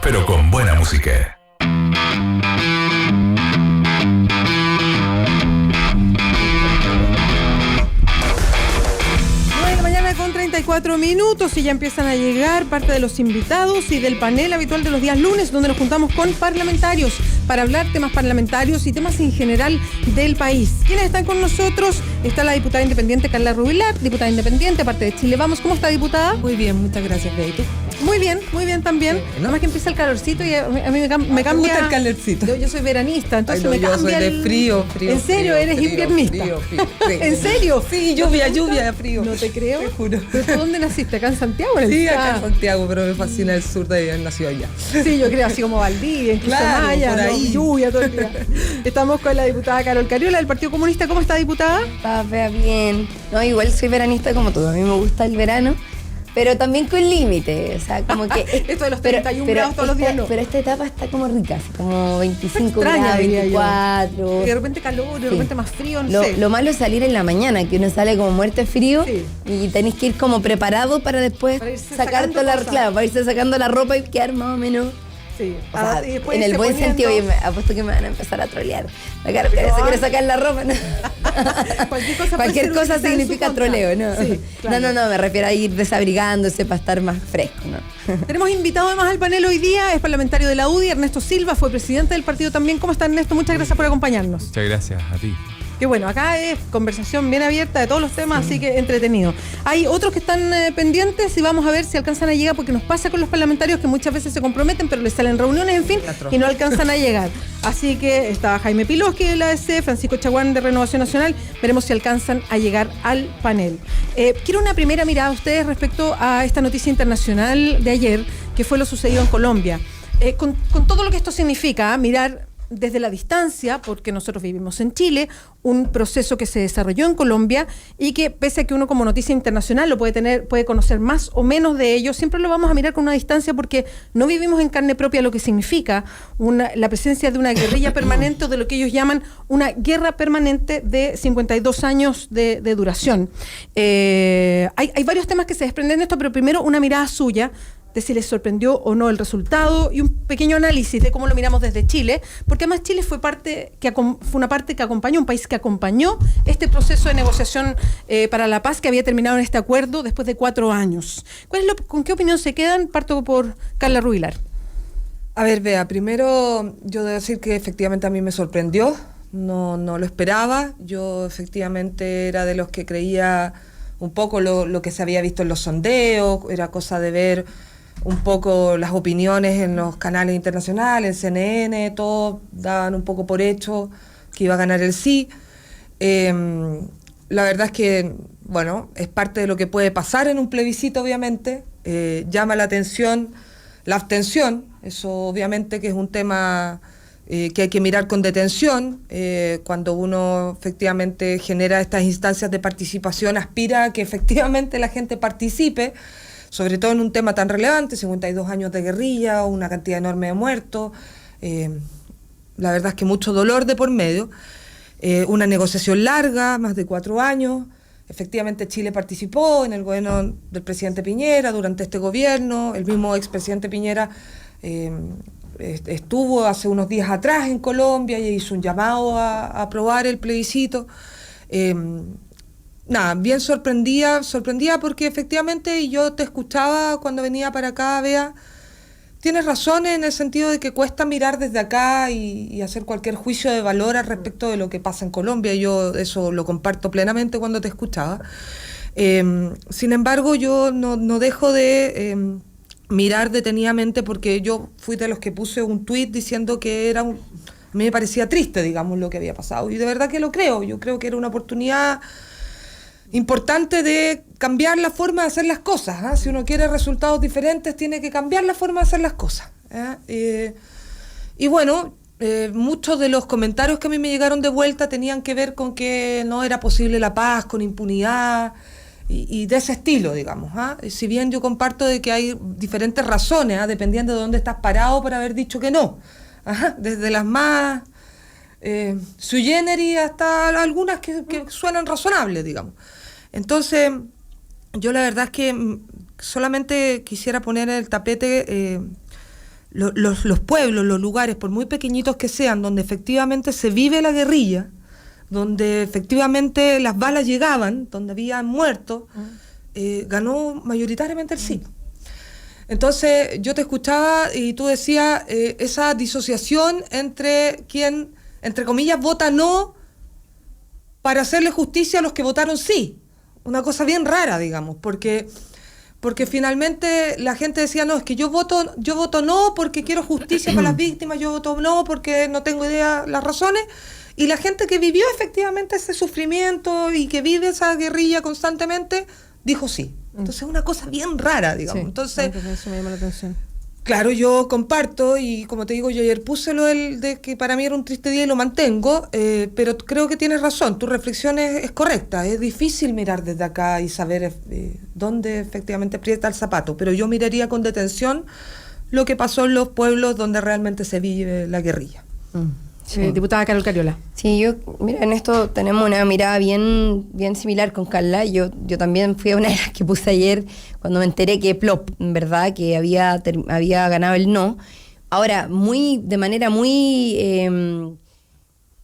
pero con buena música. Con 34 minutos y ya empiezan a llegar parte de los invitados y del panel habitual de los días lunes, donde nos juntamos con parlamentarios para hablar temas parlamentarios y temas en general del país. ¿Quiénes están con nosotros? Está la diputada independiente Carla Rubilar, diputada independiente, aparte de Chile Vamos. ¿Cómo está, diputada? Muy bien, muchas gracias, Beito. Muy bien también. Nada más que empieza el calorcito y a mí me cambia. ¿Me gusta el calorcito? Yo soy veranista, entonces me cambia. Yo soy de frío. ¿En serio? ¿Eres inviernista? Frío. ¿En serio? Sí, lluvia, frío. No te creo. Te juro. ¿Pero tú dónde naciste? ¿Acá en Santiago? Sí, acá en Santiago, pero me fascina el sur de la ciudad ya. Sí, yo creo, así como Valdivia, en Quisumaya, por ahí. Lluvia todo el día. Estamos con la diputada Carol Cariola del Partido Comunista. ¿Cómo está, diputada? Vea bien. No, igual soy veranista como tú. A mí me gusta el verano, pero también con límite. O sea, como que... Esto de los 31 grados todos los días no. Pero esta etapa está como rica, así como 25 extraña, grados, 24. Y de repente calor, de repente más frío, no sé. Lo malo es salir en la mañana, que uno sale como muerto de frío, sí, y tenés que ir como preparado para después sacar toda la... Claro, para irse sacando la ropa y quedar más o menos... Sí. O sea, en el buen sentido, y me apuesto que me van a empezar a trolear. La cara se quiere sacar la ropa, ¿no? Cualquier cosa significa troleo, ¿no? Sí, claro. No, me refiero a ir desabrigándose para estar más fresco, ¿no? Tenemos invitado además al panel hoy día, es parlamentario de la UDI, Ernesto Silva, fue presidente del partido también. ¿Cómo está, Ernesto? Muchas gracias por acompañarnos. Muchas gracias a ti. Que bueno, acá es conversación bien abierta de todos los temas, así que entretenido. Hay otros que están pendientes y vamos a ver si alcanzan a llegar, porque nos pasa con los parlamentarios que muchas veces se comprometen, pero les salen reuniones, en fin, y no alcanzan a llegar. Así que está Jaime Piloski de la ADC, Francisco Chaguán de Renovación Nacional, veremos si alcanzan a llegar al panel. Quiero una primera mirada a ustedes respecto a esta noticia internacional de ayer, que fue lo sucedido en Colombia. Con todo lo que esto significa, mirar desde la distancia, porque nosotros vivimos en Chile, un proceso que se desarrolló en Colombia y que, pese a que uno como noticia internacional lo puede conocer más o menos de ello, siempre lo vamos a mirar con una distancia porque no vivimos en carne propia lo que significa la presencia de una guerrilla permanente o de lo que ellos llaman una guerra permanente de 52 años de duración. Hay varios temas que se desprenden de esto, pero primero una mirada suya de si les sorprendió o no el resultado y un pequeño análisis de cómo lo miramos desde Chile, porque además Chile fue una parte que acompañó, un país que acompañó este proceso de negociación para la paz que había terminado en este acuerdo después de 4 años. ¿Con qué opinión se quedan? Parto por Carla Rubilar. A ver, Bea, primero yo debo decir que efectivamente a mí me sorprendió, no lo esperaba. Yo efectivamente era de los que creía un poco lo que se había visto en los sondeos, era cosa de ver un poco las opiniones en los canales internacionales, en CNN, todos daban un poco por hecho que iba a ganar el sí. La verdad es que, bueno, es parte de lo que puede pasar en un plebiscito, obviamente. Llama la atención la abstención, eso obviamente que es un tema que hay que mirar con detención. Cuando uno efectivamente genera estas instancias de participación, aspira a que efectivamente la gente participe, sobre todo en un tema tan relevante, 52 años de guerrilla, una cantidad enorme de muertos, la verdad es que mucho dolor de por medio, una negociación larga, más de 4 años. Efectivamente Chile participó en el gobierno del presidente Piñera, durante este gobierno, el mismo expresidente Piñera estuvo hace unos días atrás en Colombia y hizo un llamado a aprobar el plebiscito. Bien sorprendida porque efectivamente yo te escuchaba cuando venía para acá, Bea, tienes razón en el sentido de que cuesta mirar desde acá y hacer cualquier juicio de valor al respecto de lo que pasa en Colombia. Yo eso lo comparto plenamente cuando te escuchaba. Sin embargo, yo no dejo de mirar detenidamente, porque yo fui de los que puse un tuit diciendo que a mí me parecía triste, digamos, lo que había pasado. Y de verdad que lo creo. Yo creo que era una oportunidad importante de cambiar la forma de hacer las cosas, ¿eh? Si uno quiere resultados diferentes, tiene que cambiar la forma de hacer las cosas, ¿eh? Y bueno, muchos de los comentarios que a mí me llegaron de vuelta tenían que ver con que no era posible la paz con impunidad y de ese estilo, digamos, ¿eh? Si bien yo comparto de que hay diferentes razones, ¿eh? Dependiendo de dónde estás parado para haber dicho que no, ¿eh? Desde las más sui generis hasta algunas que suenan razonables, digamos. Entonces, yo la verdad es que solamente quisiera poner en el tapete los pueblos, los lugares, por muy pequeñitos que sean, donde efectivamente se vive la guerrilla, donde efectivamente las balas llegaban, donde había muertos, ganó mayoritariamente el sí. Entonces yo te escuchaba y tú decías esa disociación entre quien, entre comillas, vota no para hacerle justicia a los que votaron sí. Una cosa bien rara, digamos, porque finalmente la gente decía, no, es que yo voto no porque quiero justicia para las víctimas, yo voto no porque no tengo idea las razones, y la gente que vivió efectivamente ese sufrimiento y que vive esa guerrilla constantemente, dijo sí. Entonces es una cosa bien rara, digamos. Sí, entonces eso me llama la atención. Claro, yo comparto, y como te digo, yo ayer puse lo de que para mí era un triste día y lo mantengo, pero creo que tienes razón, tu reflexión es correcta, es difícil mirar desde acá y saber dónde efectivamente aprieta el zapato, pero yo miraría con detención lo que pasó en los pueblos donde realmente se vive la guerrilla. Sí. Diputada Carol Cariola. Sí, mira, en esto tenemos una mirada bien similar con Carla. Yo también fui a una de las que puse ayer cuando me enteré que Plop, en verdad, que había ganado el no. Ahora, de manera muy...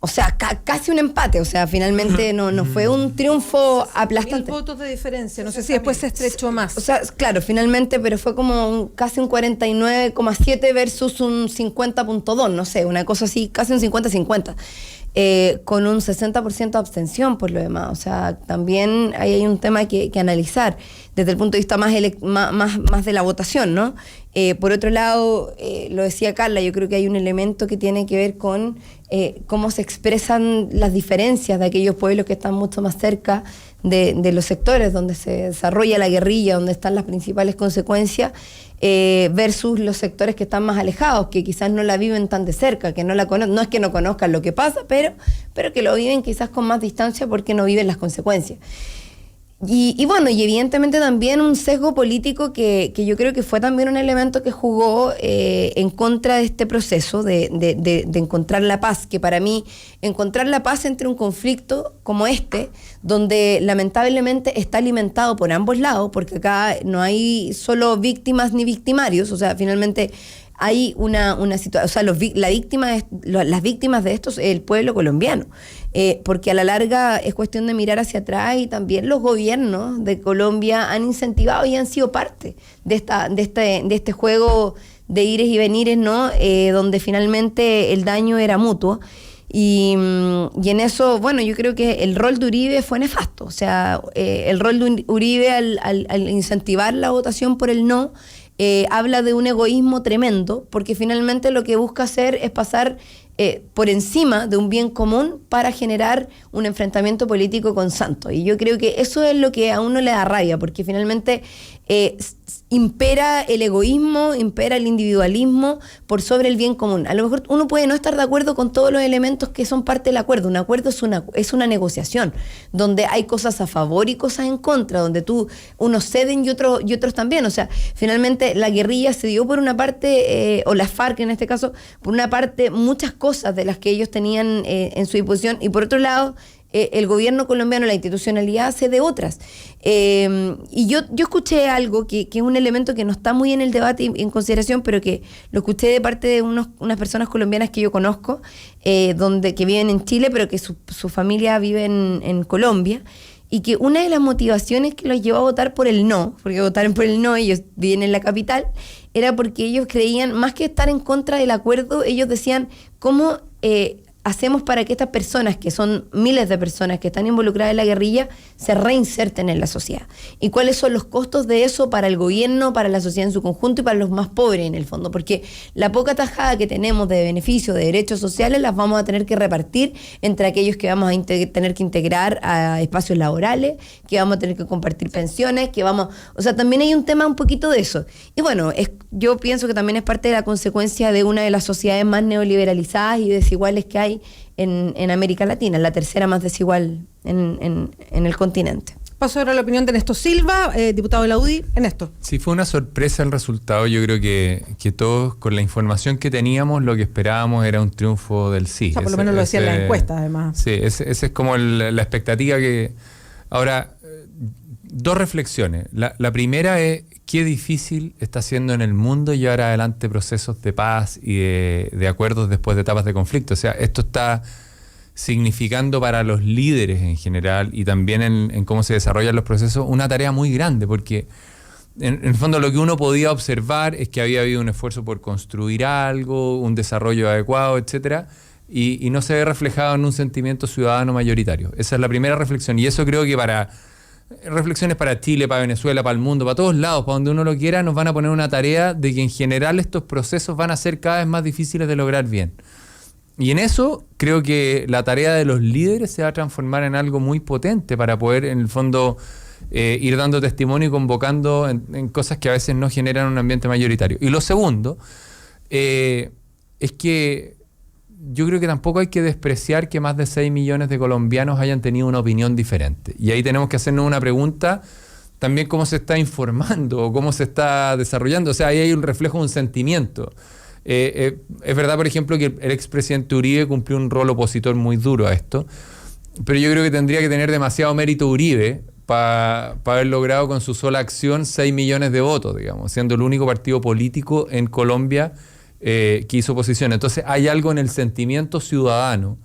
o sea, casi un empate. O sea, finalmente no fue un triunfo aplastante. 1000 votos de diferencia. No sé si después se estrechó más. O sea, claro, finalmente, pero fue como casi un 49,7 versus un 50,2. No sé, una cosa así, casi un 50-50. Con un 60% de abstención por lo demás. O sea, también ahí hay un tema que analizar desde el punto de vista más de la votación, ¿no? Por otro lado, lo decía Carla, yo creo que hay un elemento que tiene que ver con cómo se expresan las diferencias de aquellos pueblos que están mucho más cerca de los sectores donde se desarrolla la guerrilla, donde están las principales consecuencias, versus los sectores que están más alejados, que quizás no la viven tan de cerca, que no la conocen, no es que no conozcan lo que pasa, pero que lo viven quizás con más distancia porque no viven las consecuencias. Y bueno, y evidentemente también un sesgo político que yo creo que fue también un elemento que jugó en contra de este proceso de encontrar la paz, que para mí encontrar la paz entre un conflicto como este, donde lamentablemente está alimentado por ambos lados, porque acá no hay solo víctimas ni victimarios, o sea, finalmente hay una situación, o sea, las víctimas de esto es el pueblo colombiano, porque a la larga es cuestión de mirar hacia atrás, y también los gobiernos de Colombia han incentivado y han sido parte de este juego de ires y venires, ¿no? Donde finalmente el daño era mutuo. Y en eso, bueno, yo creo que el rol de Uribe fue nefasto. O sea, el rol de Uribe al incentivar la votación por el no, habla de un egoísmo tremendo, porque finalmente lo que busca hacer es pasar por encima de un bien común para generar un enfrentamiento político con Santos. Y yo creo que eso es lo que a uno le da rabia, porque finalmente impera el egoísmo, impera el individualismo por sobre el bien común. A lo mejor uno puede no estar de acuerdo con todos los elementos que son parte del acuerdo. Un acuerdo es una negociación, donde hay cosas a favor y cosas en contra, donde unos ceden y otros también. O sea, finalmente la guerrilla se dio por una parte, o las FARC en este caso, por una parte, muchas cosas de las que ellos tenían en su disposición, y por otro lado, el gobierno colombiano, la institucionalidad, cede otras. Y yo escuché algo que es un elemento que no está muy en el debate y en consideración, pero que lo escuché de parte de unas personas colombianas que yo conozco, que viven en Chile, pero que su familia vive en Colombia, y que una de las motivaciones que los llevó a votar por el no, porque votaron por el no, ellos viven en la capital, era porque ellos creían, más que estar en contra del acuerdo, ellos decían, ¿cómo hacemos para que estas personas, que son miles de personas que están involucradas en la guerrilla, se reinserten en la sociedad? ¿Y cuáles son los costos de eso para el gobierno, para la sociedad en su conjunto y para los más pobres en el fondo? Porque la poca tajada que tenemos de beneficios, de derechos sociales, las vamos a tener que repartir entre aquellos que vamos a tener que integrar a espacios laborales, que vamos a tener que compartir pensiones, o sea, también hay un tema un poquito de eso. Y bueno, yo pienso que también es parte de la consecuencia de una de las sociedades más neoliberalizadas y desiguales que hay en América Latina, la tercera más desigual en el continente. Paso ahora a la opinión de Néstor Silva, diputado de la UDI. Néstor. Sí, fue una sorpresa el resultado. Yo creo que todos, con la información que teníamos, lo que esperábamos era un triunfo del sí. O sea, por lo menos lo decían las encuestas, además. Sí, esa es como la expectativa que... Ahora, dos reflexiones. La primera es qué difícil está siendo en el mundo llevar adelante procesos de paz y de acuerdos después de etapas de conflicto. O sea, esto está significando para los líderes en general y también en cómo se desarrollan los procesos una tarea muy grande, porque en el fondo lo que uno podía observar es que había habido un esfuerzo por construir algo, un desarrollo adecuado, etcétera, y no se ve reflejado en un sentimiento ciudadano mayoritario. Esa es la primera reflexión, y eso creo que reflexiones para Chile, para Venezuela, para el mundo, para todos lados, para donde uno lo quiera, nos van a poner una tarea de que en general estos procesos van a ser cada vez más difíciles de lograr bien. Y en eso creo que la tarea de los líderes se va a transformar en algo muy potente para poder, en el fondo, ir dando testimonio y convocando en cosas que a veces no generan un ambiente mayoritario. Y lo segundo es que yo creo que tampoco hay que despreciar que más de 6 millones de colombianos hayan tenido una opinión diferente. Y ahí tenemos que hacernos una pregunta también: cómo se está informando o cómo se está desarrollando. O sea, ahí hay un reflejo de un sentimiento. Es verdad, por ejemplo, que el expresidente Uribe cumplió un rol opositor muy duro a esto, pero yo creo que tendría que tener demasiado mérito Uribe para haber logrado con su sola acción 6 millones de votos, digamos, siendo el único partido político en Colombia que hizo oposición. Entonces hay algo en el sentimiento ciudadano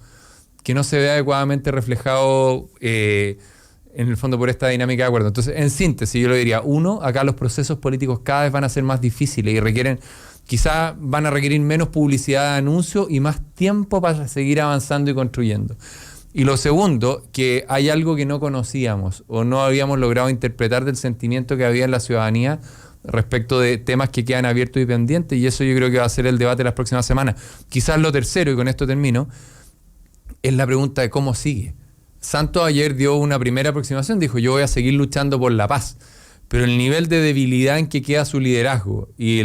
que no se ve adecuadamente reflejado en el fondo por esta dinámica de acuerdo. Entonces, en síntesis, yo lo diría: uno, acá los procesos políticos cada vez van a ser más difíciles y quizás van a requerir menos publicidad de anuncio y más tiempo para seguir avanzando y construyendo. Y lo segundo, que hay algo que no conocíamos o no habíamos logrado interpretar del sentimiento que había en la ciudadanía respecto de temas que quedan abiertos y pendientes, y eso yo creo que va a ser el debate de las próximas semanas. Quizás lo tercero, y con esto termino, es la pregunta de cómo sigue. Santos ayer dio una primera aproximación, dijo: yo voy a seguir luchando por la paz, pero el nivel de debilidad en que queda su liderazgo y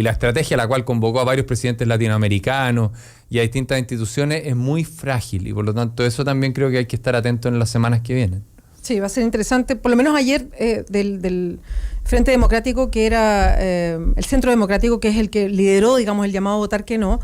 la estrategia a la cual convocó a varios presidentes latinoamericanos y a distintas instituciones es muy frágil, y por lo tanto eso también creo que hay que estar atento en las semanas que vienen. Sí, va a ser interesante. Por lo menos ayer del Frente Democrático, que era el Centro Democrático, que es el que lideró, digamos, el llamado a votar que no,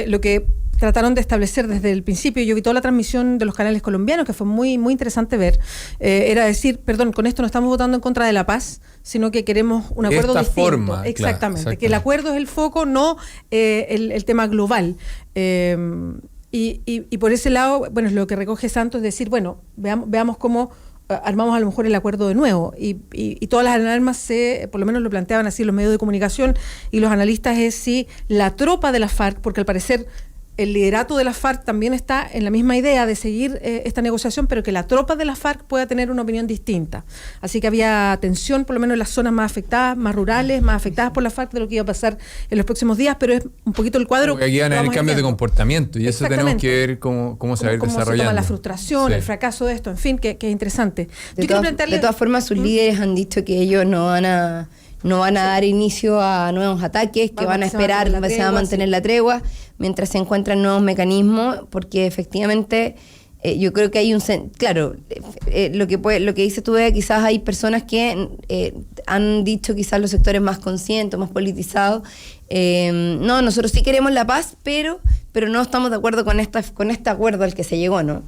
lo que trataron de establecer desde el principio, yo vi toda la transmisión de los canales colombianos, que fue muy, muy interesante ver, era decir: perdón, con esto no estamos votando en contra de la paz, sino que queremos un acuerdo distinto. Forma, exactamente, claro, que el acuerdo es el foco, no el tema global. Y por ese lado, bueno, es lo que recoge Santos, es decir, bueno, veamos cómo armamos a lo mejor el acuerdo de nuevo, y todas las alarmas por lo menos lo planteaban así los medios de comunicación y los analistas, es si la tropa de la FARC, porque al parecer el liderato de la FARC también está en la misma idea de seguir esta negociación, pero que la tropa de la FARC pueda tener una opinión distinta. Así que había tensión, por lo menos en las zonas más afectadas, más rurales, más afectadas por la FARC, de lo que iba a pasar en los próximos días, pero es un poquito el cuadro. Porque aquí van a haber cambios de comportamiento, y eso tenemos que ver cómo se va a ir desarrollando. Cómo se toma la frustración, sí, el fracaso de esto, en fin, que es interesante. De todas formas, sus líderes han dicho que ellos no van a dar inicio a nuevos ataques, que van a esperar, se va a mantener la tregua mientras se encuentran nuevos mecanismos, porque efectivamente yo creo que hay claro, lo que dice tú, quizás hay personas que han dicho, quizás los sectores más conscientes, más politizados, no, nosotros sí queremos la paz, pero no estamos de acuerdo con este acuerdo al que se llegó, ¿no?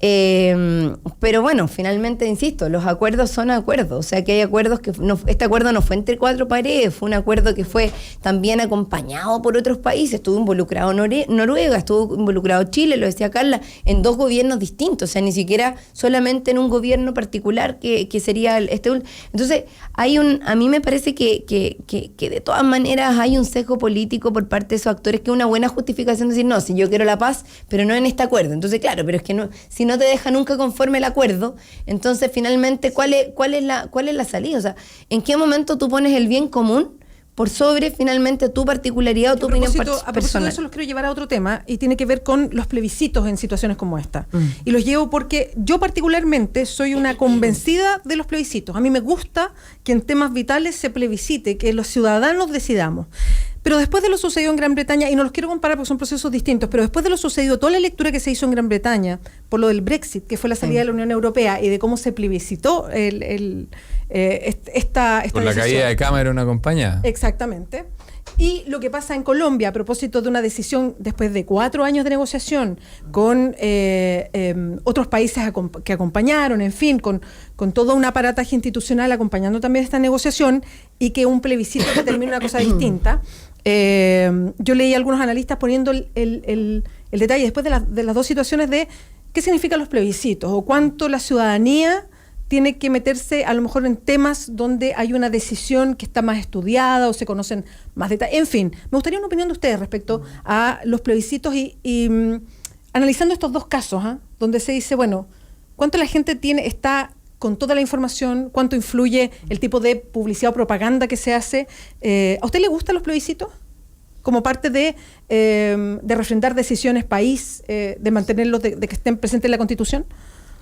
Pero bueno, finalmente, insisto, los acuerdos son acuerdos, o sea que hay acuerdos que este acuerdo no fue entre cuatro paredes, fue un acuerdo que fue también acompañado por otros países. Estuvo involucrado Noruega, estuvo involucrado Chile, lo decía Carla, en dos gobiernos distintos, o sea, ni siquiera solamente en un gobierno particular que sería entonces a mí me parece que de todas maneras hay un sesgo político por parte de esos actores, que es una buena justificación de decir: no, si yo quiero la paz, pero no en este acuerdo. Entonces, claro, pero es que si no te deja nunca conforme el acuerdo, entonces finalmente ¿cuál es la salida? O sea, ¿en qué momento tú pones el bien común por sobre finalmente tu particularidad o tu opinión personal? A propósito de eso, los quiero llevar a otro tema, y tiene que ver con los plebiscitos en situaciones como esta. Y los llevo porque yo particularmente soy una convencida de los plebiscitos. A mí me gusta que en temas vitales se plebiscite, que los ciudadanos decidamos. Pero después de lo sucedido en Gran Bretaña, y no los quiero comparar porque son procesos distintos, pero después de lo sucedido, toda la lectura que se hizo en Gran Bretaña por lo del Brexit, que fue la salida de la Unión Europea, y de cómo se plebiscitó esta por la caída de Cameron acompañada. Exactamente. Y lo que pasa en Colombia a propósito de una decisión después de 4 años de negociación con otros países que acompañaron, en fin, con todo un aparataje institucional acompañando también esta negociación, y que un plebiscito determina una cosa distinta. Yo leí a algunos analistas poniendo el detalle después de las dos situaciones de qué significan los plebiscitos o cuánto la ciudadanía tiene que meterse a lo mejor en temas donde hay una decisión que está más estudiada o se conocen más detalles. En fin, me gustaría una opinión de ustedes respecto a los plebiscitos y analizando estos dos casos, donde se dice, bueno, cuánto la gente está con toda la información, cuánto influye el tipo de publicidad o propaganda que se hace. ¿A usted le gustan los plebiscitos? Como parte de refrendar decisiones país, de mantenerlos, de que estén presentes en la Constitución.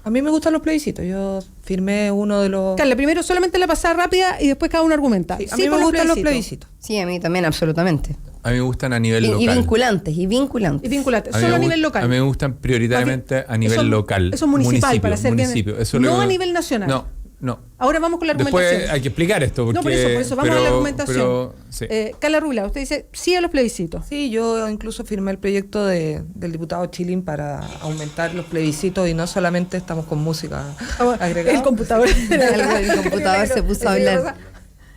A mí me gustan los plebiscitos. Yo firmé uno de los... Carla, primero solamente la pasada rápida y después cada uno argumenta. Sí, a mí me gustan los plebiscitos. Sí, a mí también, absolutamente. A mí me gustan a nivel local. Y vinculantes. Y vinculantes, solo a nivel local. A mí me gustan prioritariamente a nivel local. Eso es municipal, para ser bien. No a nivel nacional. No. Ahora vamos con la argumentación. Después hay que explicar esto. Porque, por eso vamos a la argumentación. Sí. Carla Rubilar, usted dice sí a los plebiscitos. Sí, yo incluso firmé el proyecto del diputado Chilín para aumentar los plebiscitos y no solamente estamos con música agregada. El computador. El computador se puso a hablar.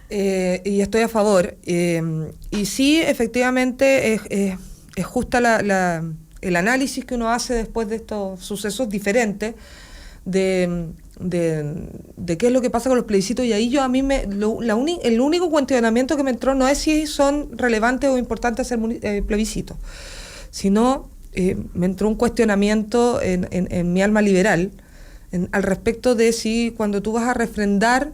Y estoy a favor. Y sí, efectivamente, es justa el análisis que uno hace después de estos sucesos diferentes de qué es lo que pasa con los plebiscitos. Y ahí a mí el único cuestionamiento que me entró no es si son relevantes o importantes hacer plebiscitos, sino me entró un cuestionamiento en mi alma liberal al respecto de si cuando tú vas a refrendar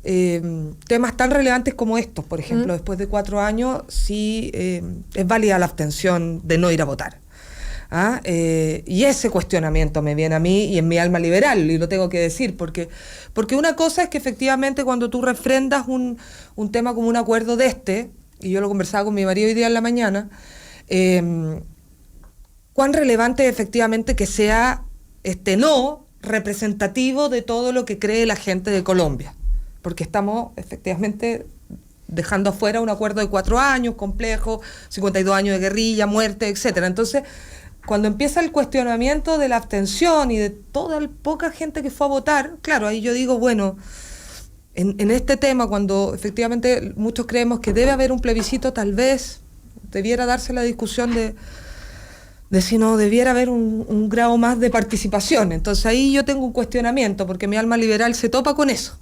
temas tan relevantes como estos, por ejemplo, después de 4 años, si es válida la abstención de no ir a votar. Y ese cuestionamiento me viene a mí y en mi alma liberal, y lo tengo que decir, porque una cosa es que efectivamente cuando tú refrendas un tema como un acuerdo de y yo lo conversaba con mi marido hoy día en la mañana, cuán relevante es efectivamente que sea no representativo de todo lo que cree la gente de Colombia, porque estamos efectivamente dejando afuera un acuerdo de 4 años, complejo, 52 años de guerrilla, muerte, etcétera. Entonces, cuando empieza el cuestionamiento de la abstención y de toda la poca gente que fue a votar, claro, ahí yo digo, bueno, en este tema, cuando efectivamente muchos creemos que debe haber un plebiscito, tal vez debiera darse la discusión de si no debiera haber un grado más de participación. Entonces ahí yo tengo un cuestionamiento, porque mi alma liberal se topa con eso.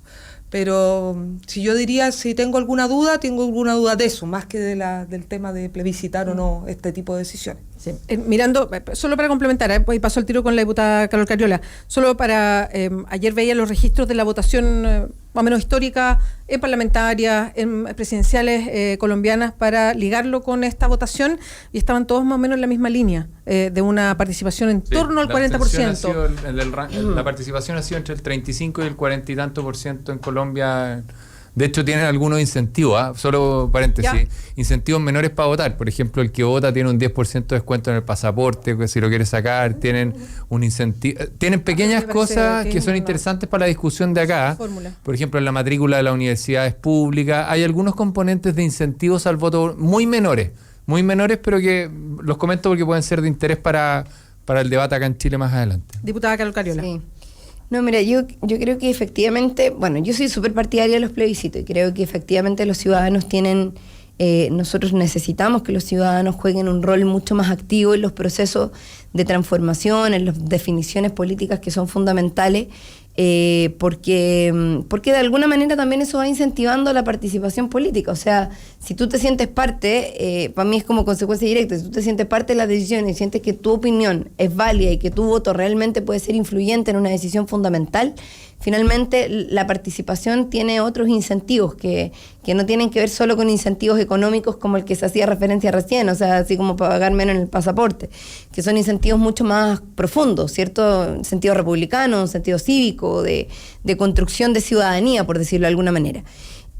Pero si yo diría, si tengo alguna duda de eso, más que del tema de plebiscitar o no este tipo de decisiones. Sí. Mirando, solo para complementar, y paso el tiro con la diputada Carol Carriola, solo para, ayer veía los registros de la votación más o menos histórica en parlamentarias, en presidenciales colombianas, para ligarlo con esta votación, y estaban todos más o menos en la misma línea, de una participación en torno al 40%. La participación ha sido entre el 35 y el 40 y tanto por ciento en Colombia. De hecho, tienen algunos incentivos, solo paréntesis, incentivos menores para votar. Por ejemplo, el que vota tiene un 10% de descuento en el pasaporte, que si lo quiere sacar, tienen un incentivo. Tienen pequeñas cosas que son interesantes para la discusión de acá. Por ejemplo, en la matrícula de las universidades públicas hay algunos componentes de incentivos al voto muy menores, pero que los comento porque pueden ser de interés para el debate acá en Chile más adelante. Diputada Carol Carriola. Sí. No, mira, yo creo que efectivamente, bueno, yo soy súper partidaria de los plebiscitos y creo que efectivamente los ciudadanos tienen, nosotros necesitamos que los ciudadanos jueguen un rol mucho más activo en los procesos de transformación, en las definiciones políticas que son fundamentales, porque de alguna manera también eso va incentivando la participación política. O sea, si tú te sientes parte, para mí es como consecuencia directa, si tú te sientes parte de las decisiones y sientes que tu opinión es válida y que tu voto realmente puede ser influyente en una decisión fundamental, finalmente la participación tiene otros incentivos que no tienen que ver solo con incentivos económicos como el que se hacía referencia recién, o sea, así como pagar menos en el pasaporte, que son incentivos mucho más profundos, ¿cierto? Un sentido republicano, un sentido cívico, de construcción de ciudadanía, por decirlo de alguna manera.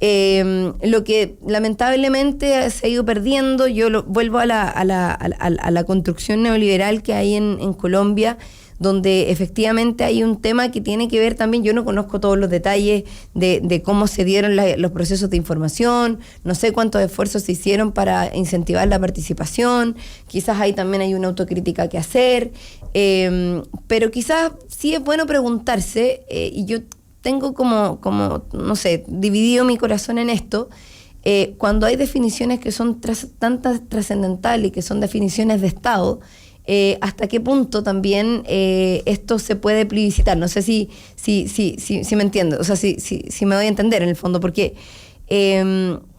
Lo que lamentablemente se ha ido perdiendo, vuelvo a la construcción neoliberal que hay en Colombia, donde efectivamente hay un tema que tiene que ver también, yo no conozco todos los detalles de cómo se dieron los procesos de información, no sé cuántos esfuerzos se hicieron para incentivar la participación, quizás ahí también hay una autocrítica que hacer, pero quizás sí es bueno preguntarse, y yo tengo como, no sé, dividido mi corazón en esto, cuando hay definiciones que son tan trascendentales y que son definiciones de Estado, hasta qué punto también esto se puede plebiscitar. No sé si me entiendo, o sea, si me doy a entender en el fondo, porque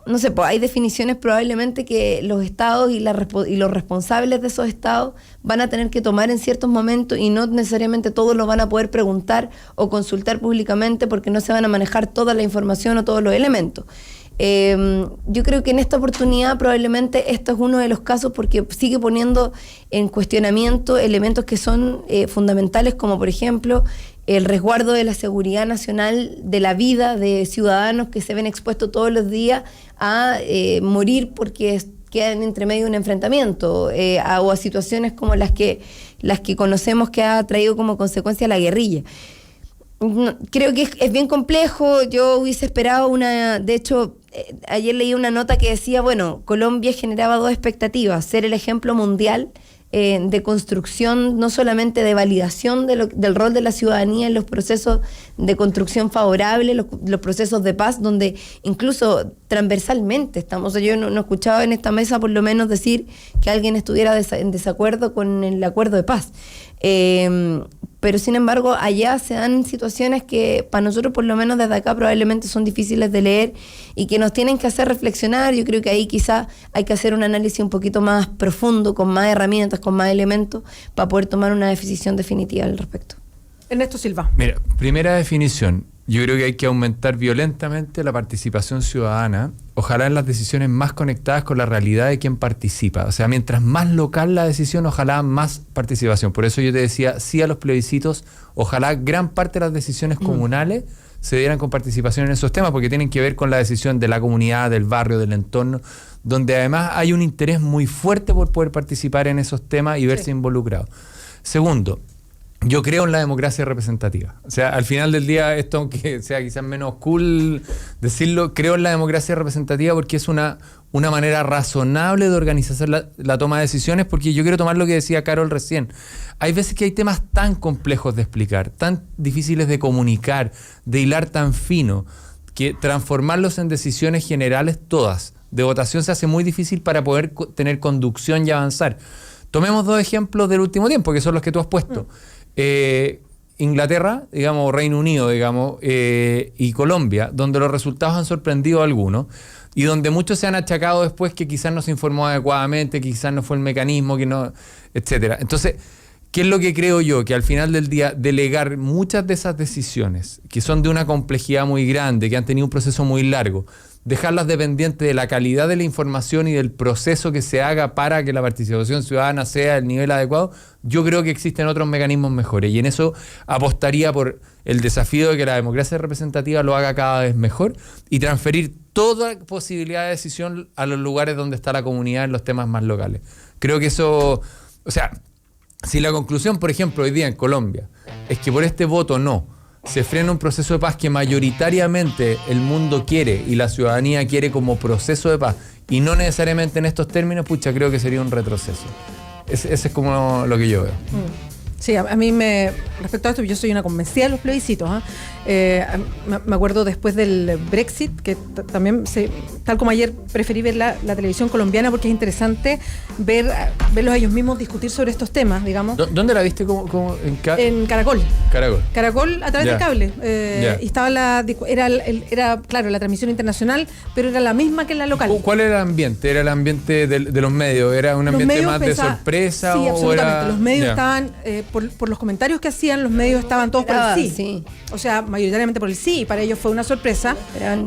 no sé, pues hay definiciones probablemente que los estados y los responsables de esos estados van a tener que tomar en ciertos momentos, y no necesariamente todos lo van a poder preguntar o consultar públicamente porque no se van a manejar toda la información o todos los elementos. Yo creo que en esta oportunidad probablemente esto es uno de los casos, porque sigue poniendo en cuestionamiento elementos que son fundamentales, como por ejemplo el resguardo de la seguridad nacional, de la vida de ciudadanos que se ven expuestos todos los días a morir porque quedan entre medio de un enfrentamiento, o a situaciones como las que conocemos que ha traído como consecuencia la guerrilla. Creo que es bien complejo. Yo hubiese esperado de hecho, ayer leí una nota que decía, bueno, Colombia generaba dos expectativas: ser el ejemplo mundial de construcción, no solamente de validación del rol de la ciudadanía en los procesos de construcción favorable, los procesos de paz, donde incluso transversalmente estamos. Yo no escuchaba en esta mesa por lo menos decir que alguien estuviera en desacuerdo con el acuerdo de paz. Pero sin embargo allá se dan situaciones que para nosotros, por lo menos desde acá, probablemente son difíciles de leer y que nos tienen que hacer reflexionar. Yo creo que ahí quizá hay que hacer un análisis un poquito más profundo, con más herramientas, con más elementos, para poder tomar una decisión definitiva al respecto. Ernesto Silva. Mira, primera definición: yo creo que hay que aumentar violentamente la participación ciudadana, ojalá en las decisiones más conectadas con la realidad de quien participa. O sea, mientras más local la decisión, ojalá más participación. Por eso yo te decía, sí a los plebiscitos, ojalá gran parte de las decisiones comunales se dieran con participación en esos temas, porque tienen que ver con la decisión de la comunidad, del barrio, del entorno, donde además hay un interés muy fuerte por poder participar en esos temas y verse involucrado. Segundo, yo creo en la democracia representativa. O sea, al final del día, esto, aunque sea quizás menos cool decirlo, creo en la democracia representativa porque es una manera razonable de organizar la toma de decisiones, porque yo quiero tomar lo que decía Carol recién. Hay veces que hay temas tan complejos de explicar, tan difíciles de comunicar, de hilar tan fino, que transformarlos en decisiones generales todas de votación se hace muy difícil para poder tener conducción y avanzar. Tomemos dos ejemplos del último tiempo, que son los que tú has puesto. Inglaterra, digamos, Reino Unido, digamos, y Colombia, donde los resultados han sorprendido a algunos y donde muchos se han achacado después que quizás no se informó adecuadamente, que quizás no fue el mecanismo, que no, etcétera. Entonces, ¿qué es lo que creo yo? Que al final del día, delegar muchas de esas decisiones, que son de una complejidad muy grande, que han tenido un proceso muy largo, dejarlas dependientes de la calidad de la información y del proceso que se haga para que la participación ciudadana sea el nivel adecuado, yo creo que existen otros mecanismos mejores, y en eso apostaría por el desafío de que la democracia representativa lo haga cada vez mejor y transferir toda posibilidad de decisión a los lugares donde está la comunidad en los temas más locales. Creo que eso, o sea, si la conclusión, por ejemplo, hoy día en Colombia es que por este voto no se frena un proceso de paz que mayoritariamente el mundo quiere y la ciudadanía quiere como proceso de paz, y no necesariamente en estos términos, pucha, creo que sería un retroceso. Ese es como lo que yo veo. Sí, a mí respecto a esto, yo soy una convencida de los plebiscitos. Me acuerdo después del Brexit, que también, tal como ayer, preferí ver la televisión colombiana porque es interesante verlos a ellos mismos discutir sobre estos temas, digamos. ¿Dónde la viste? En Caracol. Caracol a través del cable. Y estaba era claro, la transmisión internacional, pero era la misma que la local. ¿Cuál era el ambiente? ¿Era el ambiente de los medios? ¿Era un ambiente más de sorpresa? Sí, absolutamente. Los medios estaban... Por los comentarios que hacían, los medios estaban todos por el sí. O sea, mayoritariamente por el sí, y para ellos fue una sorpresa.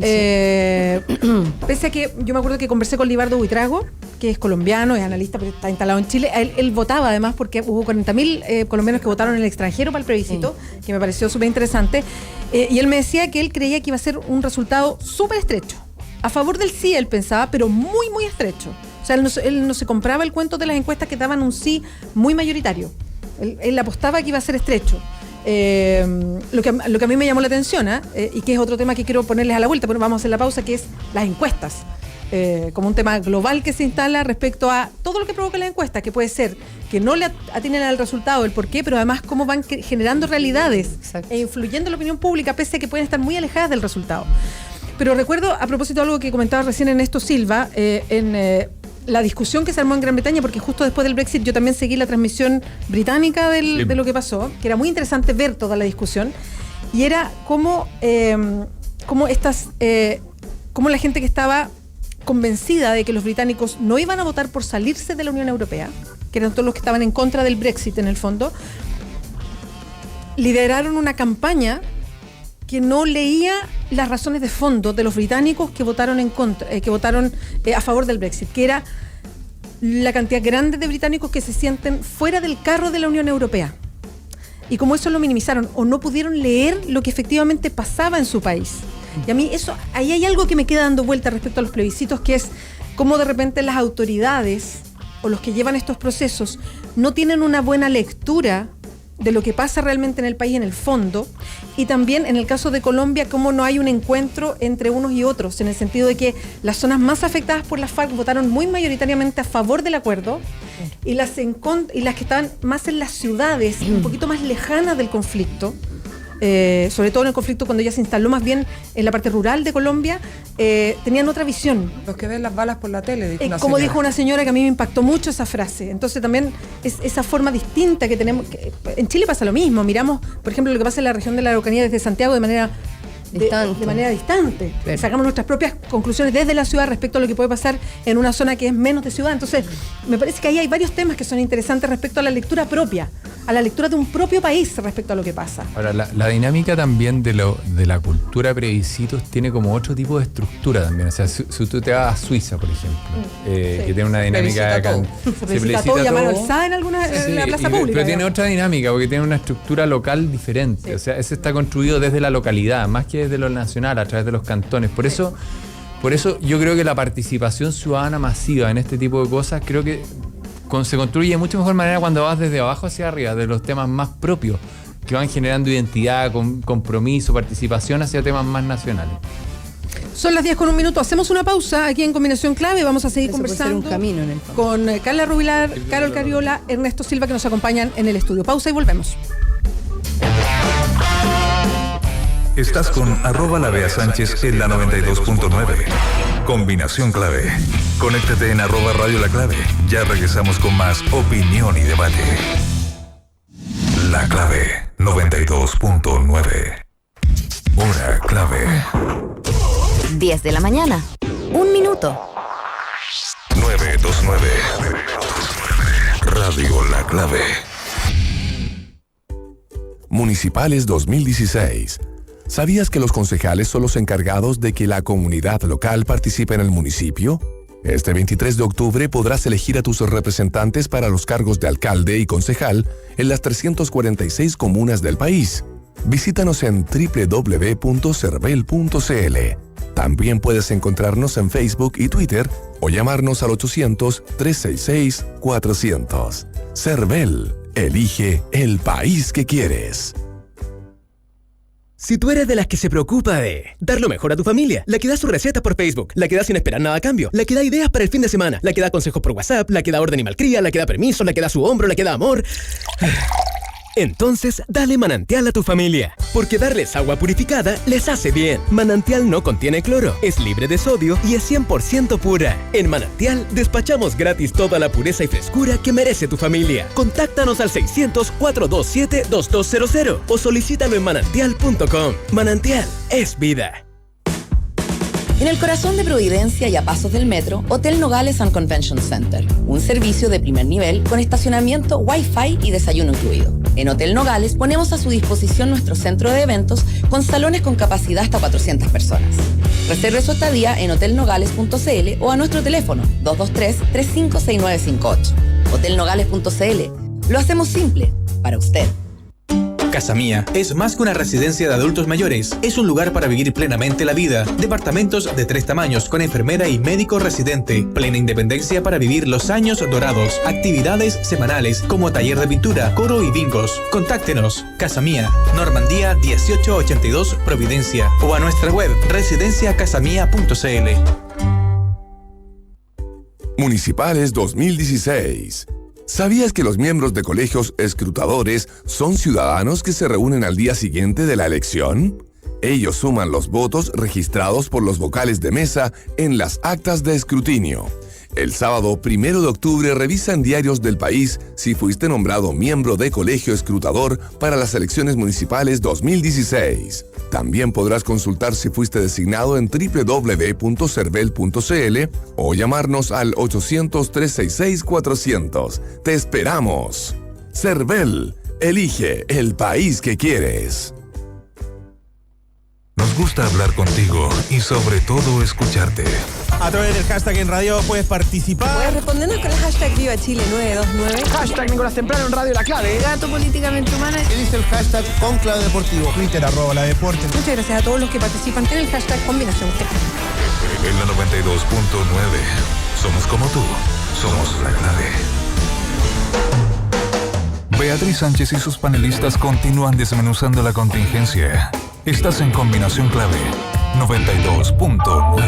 Pese a que yo me acuerdo que conversé con Libardo Buitrago, que es colombiano, es analista, pero está instalado en Chile. Él votaba además porque hubo 40.000 colombianos que votaron en el extranjero para el plebiscito, que me pareció súper interesante. Y él me decía que él creía que iba a ser un resultado súper estrecho. A favor del sí, él pensaba, pero muy, muy estrecho. O sea, él no se compraba el cuento de las encuestas que daban un sí muy mayoritario. Él apostaba que iba a ser estrecho. Lo que a mí me llamó la atención, y que es otro tema que quiero ponerles a la vuelta, pero vamos a hacer la pausa, que es las encuestas. Como un tema global que se instala respecto a todo lo que provoca la encuesta, que puede ser que no le atienen al resultado, el por qué, pero además cómo van generando realidades. Exacto. E influyendo en la opinión pública, pese a que pueden estar muy alejadas del resultado. Pero recuerdo, a propósito de algo que comentaba recién Ernesto Silva, la discusión que se armó en Gran Bretaña, porque justo después del Brexit yo también seguí la transmisión británica de lo que pasó, que era muy interesante ver toda la discusión, y era cómo la gente que estaba convencida de que los británicos no iban a votar por salirse de la Unión Europea, que eran todos los que estaban en contra del Brexit en el fondo, lideraron una campaña que no leía las razones de fondo de los británicos que votaron en contra, que votaron a favor del Brexit, que era la cantidad grande de británicos que se sienten fuera del carro de la Unión Europea. Y como eso lo minimizaron o no pudieron leer lo que efectivamente pasaba en su país. Y a mí ahí hay algo que me queda dando vuelta respecto a los plebiscitos, que es cómo de repente las autoridades o los que llevan estos procesos no tienen una buena lectura de lo que pasa realmente en el país en el fondo, y también en el caso de Colombia cómo no hay un encuentro entre unos y otros, en el sentido de que las zonas más afectadas por las FARC votaron muy mayoritariamente a favor del acuerdo, y las que estaban más en las ciudades, un poquito más lejanas del conflicto, sobre todo en el conflicto cuando ya se instaló más bien en la parte rural de Colombia, tenían otra visión. Los que ven las balas por la tele, dijo una como señora. Dijo una señora que a mí me impactó mucho esa frase. Entonces también es esa forma distinta que tenemos. En Chile pasa lo mismo. Miramos, por ejemplo, lo que pasa en la región de la Araucanía desde Santiago de manera distante. Claro. Sacamos nuestras propias conclusiones desde la ciudad respecto a lo que puede pasar en una zona que es menos de ciudad. Entonces, me parece que ahí hay varios temas que son interesantes respecto a la lectura propia, a la lectura de un propio país respecto a lo que pasa. Ahora, la dinámica también de la cultura plebiscitos tiene como otro tipo de estructura también. O sea, si tú te vas a Suiza, por ejemplo, que tiene una dinámica... Se plebiscita todo, llamar alzada en la plaza pública. Pero tiene otra dinámica, porque tiene una estructura local diferente. Sí. O sea, ese está construido desde la localidad, más que desde lo nacional, a través de los cantones. Por eso yo creo que la participación ciudadana masiva en este tipo de cosas, creo que se construye de mucho mejor manera cuando vas desde abajo hacia arriba, de los temas más propios, que van generando identidad, compromiso, participación hacia temas más nacionales. Son las 10:01. Hacemos una pausa aquí en Combinación Clave. Vamos a seguir conversando con Carla Rubilar, Carol Cariola, Ernesto Silva, que nos acompañan en el estudio. Pausa y volvemos. Estás con @LaBeaSánchez en la 92.9. Combinación Clave. Conéctate en @Radio La Clave. Ya regresamos con más opinión y debate. La Clave 92.9. Hora clave. 10 de la mañana. 1 minuto. 929. Radio La Clave. Municipales 2016. ¿Sabías que los concejales son los encargados de que la comunidad local participe en el municipio? Este 23 de octubre podrás elegir a tus representantes para los cargos de alcalde y concejal en las 346 comunas del país. Visítanos en www.cervel.cl. También puedes encontrarnos en Facebook y Twitter o llamarnos al 800-366-400. Cervel, elige el país que quieres. Si tú eres de las que se preocupa de dar lo mejor a tu familia, la que da su receta por Facebook, la que da sin esperar nada a cambio, la que da ideas para el fin de semana, la que da consejos por WhatsApp, la que da orden y malcría, la que da permiso, la que da su hombro, la que da amor... Entonces, dale Manantial a tu familia, porque darles agua purificada les hace bien. Manantial no contiene cloro, es libre de sodio y es 100% pura. En Manantial despachamos gratis toda la pureza y frescura que merece tu familia. Contáctanos al 600-427-2200 o solicítalo en manantial.com. Manantial es vida. En el corazón de Providencia y a pasos del metro, Hotel Nogales and Convention Center. Un servicio de primer nivel con estacionamiento, Wi-Fi y desayuno incluido. En Hotel Nogales ponemos a su disposición nuestro centro de eventos con salones con capacidad hasta 400 personas. Reserve su estadía en hotelnogales.cl o a nuestro teléfono 223-356958. Hotelnogales.cl. Lo hacemos simple para usted. Casa Mía es más que una residencia de adultos mayores. Es un lugar para vivir plenamente la vida. Departamentos de 3 tamaños con enfermera y médico residente. Plena independencia para vivir los años dorados. Actividades semanales como taller de pintura, coro y bingos. Contáctenos. Casa Mía, Normandía 1882, Providencia. O a nuestra web residenciacasamia.cl. Municipales 2016. ¿Sabías que los miembros de colegios escrutadores son ciudadanos que se reúnen al día siguiente de la elección? Ellos suman los votos registrados por los vocales de mesa en las actas de escrutinio. El sábado 1 de octubre revisa en diarios del país si fuiste nombrado miembro de colegio escrutador para las elecciones municipales 2016. También podrás consultar si fuiste designado en www.cervel.cl o llamarnos al 800-366-400. ¡Te esperamos! Cervel, elige el país que quieres. Nos gusta hablar contigo y sobre todo escucharte. A través del hashtag en radio puedes participar. Puedes respondernos con el hashtag Viva Chile 929. Hashtag Nicolás Temprano en Radio La Clave. Gato Políticamente Humana. Y dice el hashtag Conclave Deportivo. Twitter @ladeporte. Muchas gracias a todos los que participan en el hashtag Combinación T. En la 92.9. Somos como tú. Somos La Clave. Beatriz Sánchez y sus panelistas continúan desmenuzando la contingencia. Estás en Combinación Clave 92.9.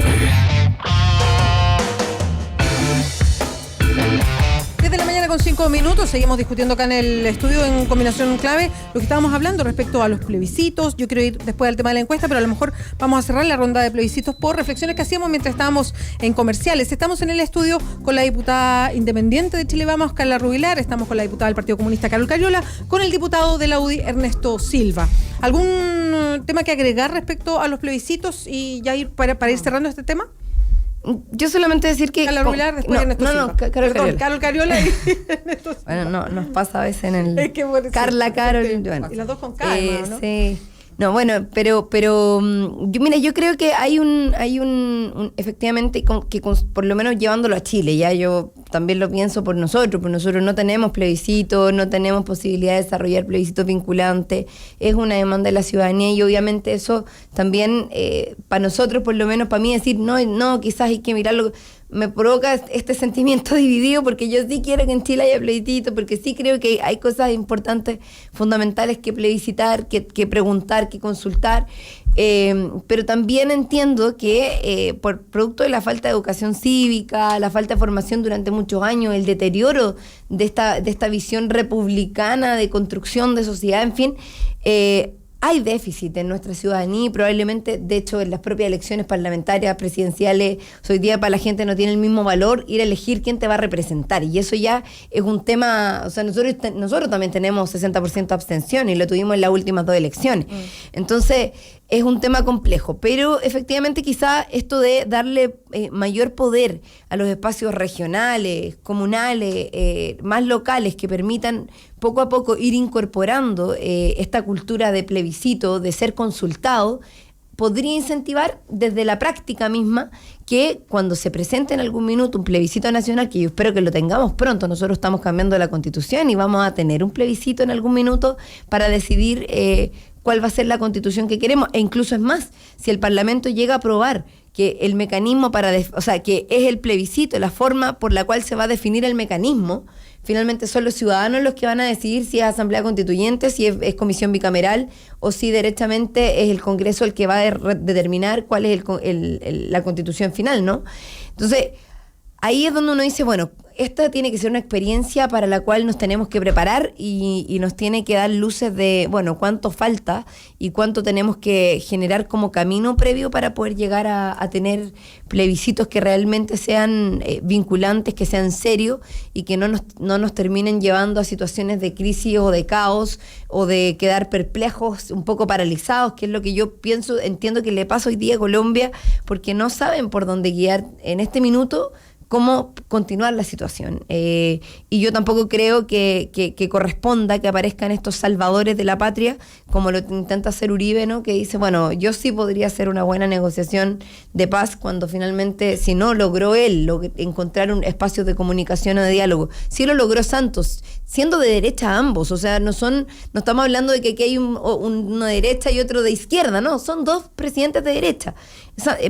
Desde la mañana con 5 minutos, seguimos discutiendo acá en el estudio en Combinación Clave lo que estábamos hablando respecto a los plebiscitos. Yo quiero ir después al tema de la encuesta, pero a lo mejor vamos a cerrar la ronda de plebiscitos por reflexiones que hacíamos mientras estábamos en comerciales. Estamos en el estudio con la diputada independiente de Chile Vamos, Carla Rubilar. Estamos con la diputada del Partido Comunista, Carol Cariola, con el diputado de la UDI, Ernesto Silva. ¿Algún tema que agregar respecto a los plebiscitos y ya ir para ir cerrando este tema? Yo solamente decir que... Carla Rubilar, después Ernesto Silva. Carol Cariola y Ernesto Silva. Bueno, no, nos pasa a veces en el... Es que bueno, Carla, Carol... Bueno. Y las dos con calma, ¿no? Sí. No, bueno, pero yo creo que hay un efectivamente, por lo menos llevándolo a Chile, ya yo también lo pienso por nosotros no tenemos plebiscito, no tenemos posibilidad de desarrollar plebiscitos vinculantes, es una demanda de la ciudadanía y obviamente eso también, para nosotros, por lo menos para mí decir, no, quizás hay que mirarlo, me provoca este sentimiento dividido porque yo sí quiero que en Chile haya plebiscito, porque sí creo que hay cosas importantes, fundamentales que plebiscitar, que preguntar, que consultar, pero también entiendo que por producto de la falta de educación cívica, la falta de formación durante muchos años, el deterioro de esta visión republicana de construcción de sociedad, en fin, hay déficit en nuestra ciudadanía y probablemente, de hecho, en las propias elecciones parlamentarias, presidenciales, hoy día para la gente no tiene el mismo valor ir a elegir quién te va a representar. Y eso ya es un tema, o sea, nosotros también tenemos 60% abstención y lo tuvimos en las últimas 2 elecciones. Entonces, es un tema complejo, pero efectivamente quizá esto de darle mayor poder a los espacios regionales, comunales, más locales, que permitan poco a poco ir incorporando esta cultura de plebiscito, de ser consultado, podría incentivar desde la práctica misma que cuando se presente en algún minuto un plebiscito nacional, que yo espero que lo tengamos pronto, nosotros estamos cambiando la Constitución y vamos a tener un plebiscito en algún minuto para decidir cuál va a ser la Constitución que queremos, e incluso es más, si el Parlamento llega a aprobar que el mecanismo que es el plebiscito, la forma por la cual se va a definir el mecanismo, finalmente son los ciudadanos los que van a decidir si es asamblea constituyente, si es comisión bicameral o si derechamente es el Congreso el que va a determinar cuál es la constitución final, ¿no? Entonces, ahí es donde uno dice, bueno, esta tiene que ser una experiencia para la cual nos tenemos que preparar y nos tiene que dar luces de, bueno, cuánto falta y cuánto tenemos que generar como camino previo para poder llegar a tener plebiscitos que realmente sean vinculantes, que sean serios y que no nos terminen llevando a situaciones de crisis o de caos o de quedar perplejos, un poco paralizados, que es lo que yo entiendo que le pasa hoy día a Colombia, porque no saben por dónde guiar en este minuto. cómo continuar la situación. Y yo tampoco creo que corresponda que aparezcan estos salvadores de la patria, como lo intenta hacer Uribe, ¿no? Que dice, bueno, yo sí podría hacer una buena negociación de paz cuando finalmente, si no logró él encontrar un espacio de comunicación o de diálogo, sí lo logró Santos, siendo de derecha ambos, o sea, no estamos hablando de que aquí hay una derecha y otro de izquierda, no, son dos presidentes de derecha.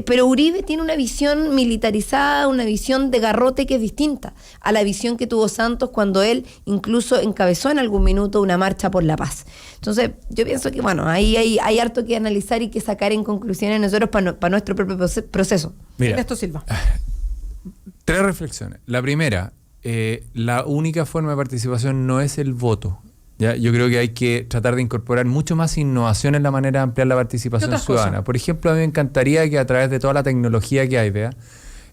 Pero Uribe tiene una visión militarizada, una visión de garrote que es distinta a la visión que tuvo Santos cuando él incluso encabezó en algún minuto una marcha por la paz. Entonces, yo pienso que, bueno, ahí hay harto que analizar y que sacar en conclusiones nosotros para nuestro propio proceso. Mira, Ernesto Silva. 3 reflexiones. La primera, la única forma de participación no es el voto. ¿Ya? Yo creo que hay que tratar de incorporar mucho más innovación en la manera de ampliar la participación ciudadana. Por ejemplo, a mí me encantaría que a través de toda la tecnología que hay,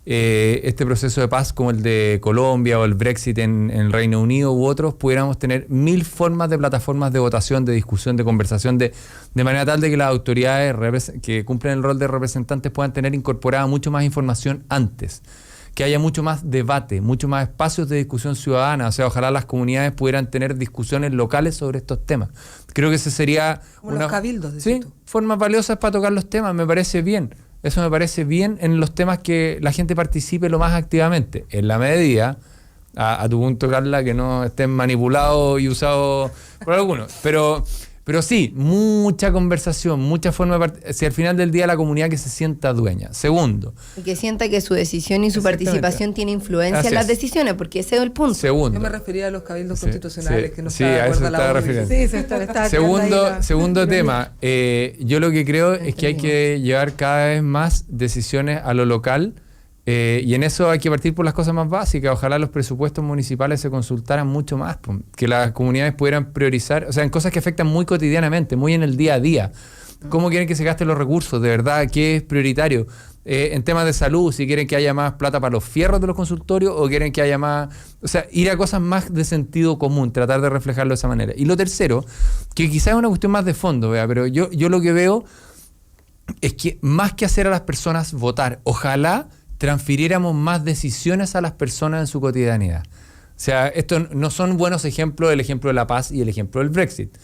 este proceso de paz como el de Colombia o el Brexit en el Reino Unido u otros, pudiéramos tener 1000 formas de plataformas de votación, de discusión, de conversación, de manera tal de que las autoridades que cumplen el rol de representantes puedan tener incorporada mucho más información antes. Que haya mucho más debate, mucho más espacios de discusión ciudadana. O sea, ojalá las comunidades pudieran tener discusiones locales sobre estos temas. Creo que ese sería los cabildos, ¿sí? Formas valiosas para tocar los temas, me parece bien. Eso me parece bien en los temas que la gente participe lo más activamente. En la medida, a tu punto, Carla, que no estén manipulados y usados por algunos. Pero sí, mucha conversación, mucha forma de si al final del día la comunidad que se sienta dueña. Segundo. Y que sienta que su decisión y su participación tiene influencia en las decisiones, porque ese es el punto. Segundo. Yo me refería a los cabildos constitucionales, que no está de acuerdo a la refiriendo. Segundo tema. Yo lo que creo es que hay que llevar cada vez más decisiones a lo local. Y en eso hay que partir por las cosas más básicas. Ojalá los presupuestos municipales se consultaran mucho más, que las comunidades pudieran priorizar, o sea, en cosas que afectan muy cotidianamente, muy en el día a día. ¿Cómo quieren que se gasten los recursos? De verdad, ¿qué es prioritario? En temas de salud, si quieren que haya más plata para los fierros de los consultorios o quieren que haya más... O sea, ir a cosas más de sentido común, tratar de reflejarlo de esa manera. Y lo tercero, que quizás es una cuestión más de fondo, pero yo lo que veo es que más que hacer a las personas votar, ojalá transfiriéramos más decisiones a las personas en su cotidianidad. O sea, estos no son buenos ejemplos, el ejemplo de la paz y el ejemplo del Brexit.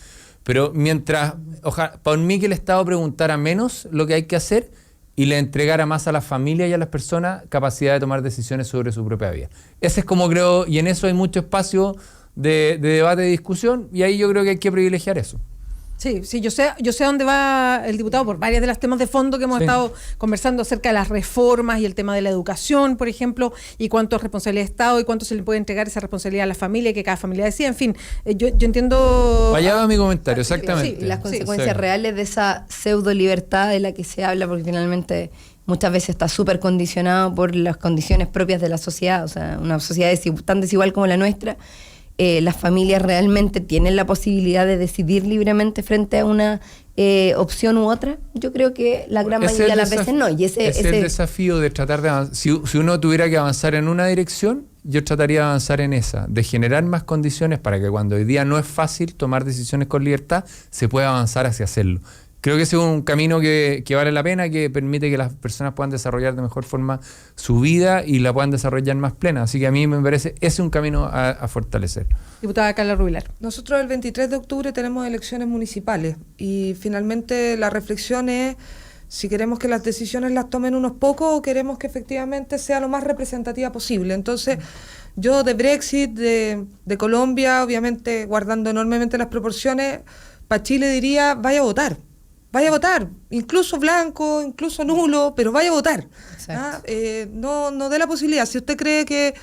Pero mientras, ojalá, para mí que el Estado preguntara menos lo que hay que hacer y le entregara más a las familias y a las personas capacidad de tomar decisiones sobre su propia vida. Ese es como creo, y en eso hay mucho espacio de debate, de discusión, y ahí yo creo que hay que privilegiar eso. Sí, yo sé a dónde va el diputado por varios de los temas de fondo que hemos estado conversando acerca de las reformas y el tema de la educación, por ejemplo, y cuánto es responsabilidad del Estado y cuánto se le puede entregar esa responsabilidad a la familia y que cada familia decida. En fin, yo entiendo... Vaya va mi comentario, exactamente. Sí, y las consecuencias reales de esa pseudo libertad de la que se habla, porque finalmente muchas veces está súper condicionado por las condiciones propias de la sociedad, o sea, una sociedad tan desigual como la nuestra. Las familias realmente tienen la posibilidad de decidir libremente frente a una opción u otra. Yo creo que la gran mayoría de las veces no. Y ese el desafío de tratar de avanzar. Si uno tuviera que avanzar en una dirección, yo trataría de avanzar en esa, de generar más condiciones para que cuando hoy día no es fácil tomar decisiones con libertad, se pueda avanzar hacia hacerlo. Creo que ese es un camino que vale la pena, que permite que las personas puedan desarrollar de mejor forma su vida y la puedan desarrollar más plena. Así que a mí me parece ese es un camino a fortalecer. Diputada Carla Rubilar. Nosotros el 23 de octubre tenemos elecciones municipales y finalmente la reflexión es si queremos que las decisiones las tomen unos pocos o queremos que efectivamente sea lo más representativa posible. Entonces, yo de Brexit, de Colombia, obviamente guardando enormemente las proporciones, para Chile diría, vaya a votar. Vaya a votar, incluso blanco, incluso nulo, pero vaya a votar. No dé la posibilidad. Si usted cree que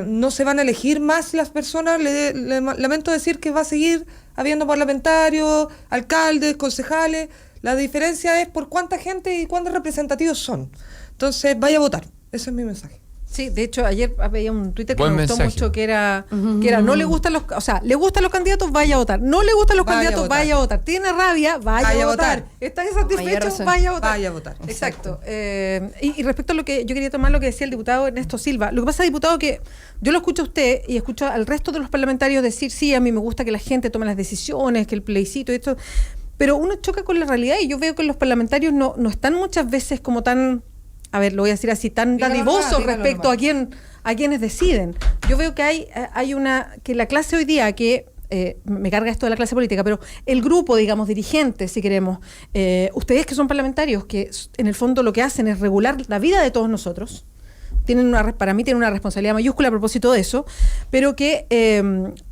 no se van a elegir más las personas, le lamento decir que va a seguir habiendo parlamentarios, alcaldes, concejales. La diferencia es por cuánta gente y cuántos representativos son. Entonces, vaya a votar. Ese es mi mensaje. Sí, de hecho, ayer había un Twitter que me gustó mucho, que era no le gustan los, o sea, le gustan los candidatos, vaya a votar. No le gustan los candidatos, vaya a votar. Tiene rabia, vaya a votar. ¿Está insatisfecho? Vaya a votar. Vaya a votar. Exacto. Y respecto a lo que yo quería tomar lo que decía el diputado Ernesto Silva, lo que pasa, diputado, que yo lo escucho a usted y escucho al resto de los parlamentarios decir, sí, a mí me gusta que la gente tome las decisiones, que el plebiscito y esto, pero uno choca con la realidad y yo veo que los parlamentarios no están muchas veces como tan a ver, lo voy a decir así, tan dadivosos respecto a quienes deciden. Yo veo que hay que la clase hoy día, que me carga esto de la clase política, pero el grupo, digamos, dirigentes, si queremos, ustedes que son parlamentarios, que en el fondo lo que hacen es regular la vida de todos nosotros, para mí tienen una responsabilidad mayúscula a propósito de eso, pero que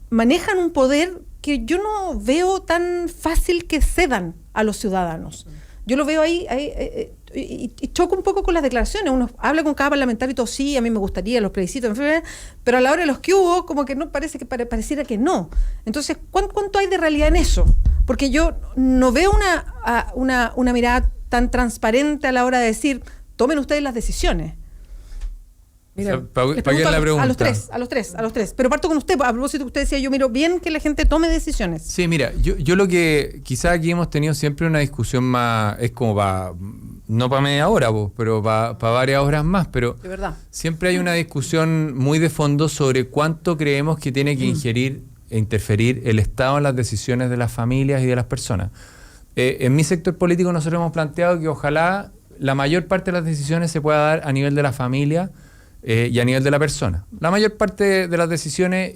manejan un poder que yo no veo tan fácil que cedan a los ciudadanos. Yo lo veo ahí y choco un poco con las declaraciones. Uno habla con cada parlamentario y todo, sí, a mí me gustaría los plebiscitos, pero a la hora de los que hubo, como que no pareciera que no. Entonces, ¿cuánto hay de realidad en eso? Porque yo no veo una mirada tan transparente a la hora de decir, tomen ustedes las decisiones. Mira, ¿para qué la pregunta? A los tres. Pero parto con usted, a propósito que usted decía, yo miro bien que la gente tome decisiones. Sí, mira, yo lo que quizás aquí hemos tenido siempre una discusión más, es como no para media hora, pero para varias horas más, pero de verdad. Siempre hay una discusión muy de fondo sobre cuánto creemos que tiene que ingerir e interferir el Estado en las decisiones de las familias y de las personas. En mi sector político nosotros hemos planteado que ojalá la mayor parte de las decisiones se pueda dar a nivel de la familia y a nivel de la persona. La mayor parte de las decisiones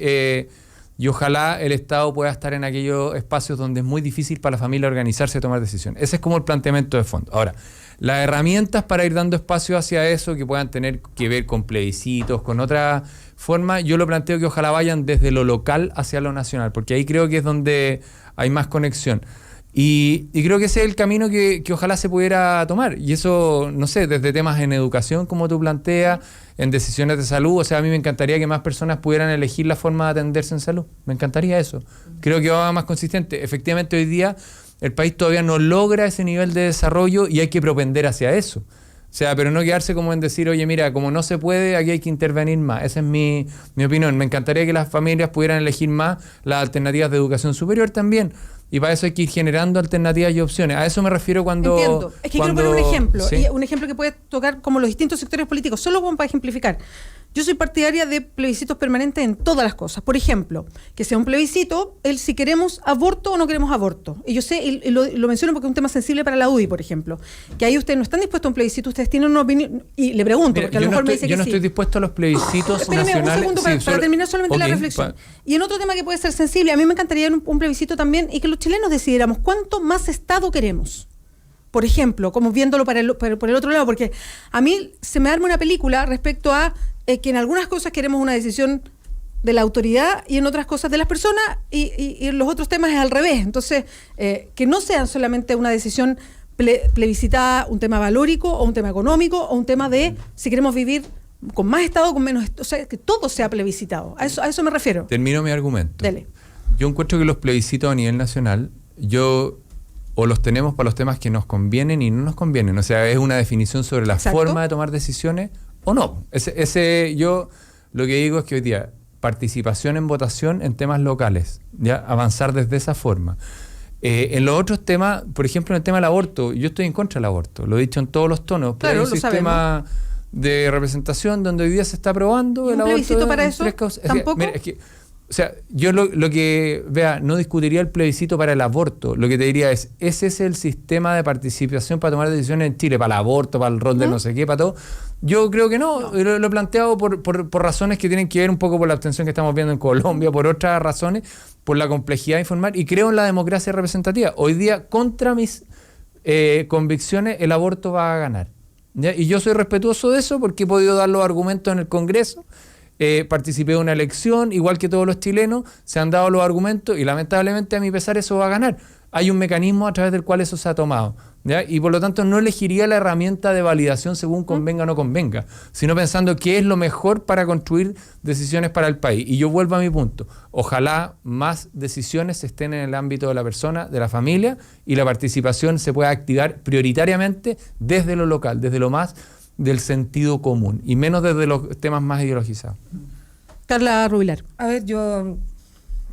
y ojalá el Estado pueda estar en aquellos espacios donde es muy difícil para la familia organizarse y tomar decisiones. Ese es como el planteamiento de fondo. Ahora, las herramientas para ir dando espacio hacia eso, que puedan tener que ver con plebiscitos, con otra forma, yo lo planteo que ojalá vayan desde lo local hacia lo nacional, porque ahí creo que es donde hay más conexión. Y creo que ese es el camino que ojalá se pudiera tomar. Y eso, no sé, desde temas en educación, como tú planteas, en decisiones de salud. O sea, a mí me encantaría que más personas pudieran elegir la forma de atenderse en salud. Me encantaría eso. Creo que va más consistente. Efectivamente, hoy día el país todavía no logra ese nivel de desarrollo y hay que propender hacia eso. O sea, pero no quedarse como en decir, oye, mira, como no se puede, aquí hay que intervenir más. Esa es mi opinión. Me encantaría que las familias pudieran elegir más las alternativas de educación superior también. Y para eso hay que ir generando alternativas y opciones. A eso me refiero cuando... Entiendo. Es que quiero poner un ejemplo. ¿Sí? Y un ejemplo que puede tocar como los distintos sectores políticos. Solo como para ejemplificar. Yo soy partidaria de plebiscitos permanentes en todas las cosas. Por ejemplo, que sea un plebiscito, si queremos aborto o no queremos aborto. Y yo sé, y lo menciono porque es un tema sensible para la UDI, por ejemplo. Que ahí ustedes no están dispuestos a un plebiscito, ustedes tienen una opinión... Y le pregunto, porque a lo mejor me dice que sí. Yo no estoy dispuesto a los plebiscitos nacionales. Un segundo para terminar solamente la reflexión. Y en otro tema que puede ser sensible, a mí me encantaría un plebiscito también y que los chilenos decidiéramos cuánto más Estado queremos. Por ejemplo, como viéndolo por el otro lado, porque a mí se me arma una película respecto a que en algunas cosas queremos una decisión de la autoridad y en otras cosas de las personas y en los otros temas es al revés. Entonces, que no sean solamente una decisión plebiscitada, un tema valórico o un tema económico o un tema de si queremos vivir con más Estado o con menos Estado, o sea, que todo sea plebiscitado. A eso me refiero. Termino mi argumento. Dele. Yo encuentro que los plebiscitos a nivel nacional, o los tenemos para los temas que nos convienen y no nos convienen. O sea, es una definición sobre la forma de tomar decisiones o no. Yo lo que digo es que hoy día, participación en votación en temas locales, ya avanzar desde esa forma. En los otros temas, por ejemplo, en el tema del aborto, yo estoy en contra del aborto, lo he dicho en todos los tonos, pero hay un sistema de representación donde hoy día se está aprobando el aborto. ¿Un plebiscito para eso? ¿Tampoco? Mira, o sea, yo lo que, no discutiría el plebiscito para el aborto. Lo que te diría es, ese es el sistema de participación para tomar decisiones en Chile, para el aborto, para el rol de no sé qué, para todo. Yo creo que no. Lo he planteado por razones que tienen que ver un poco por la abstención que estamos viendo en Colombia, por otras razones, por la complejidad de informar, y creo en la democracia representativa. Hoy día, contra mis convicciones, el aborto va a ganar. ¿Ya? Y yo soy respetuoso de eso porque he podido dar los argumentos en el Congreso. Participé de una elección, igual que todos los chilenos, se han dado los argumentos y lamentablemente a mi pesar eso va a ganar. Hay un mecanismo a través del cual eso se ha tomado, ¿ya? Y por lo tanto no elegiría la herramienta de validación según convenga o no convenga, sino pensando qué es lo mejor para construir decisiones para el país. Y yo vuelvo a mi punto, ojalá más decisiones estén en el ámbito de la persona, de la familia, y la participación se pueda activar prioritariamente desde lo local, desde lo más del sentido común y menos desde los temas más ideologizados. Carla Rubilar. A ver, yo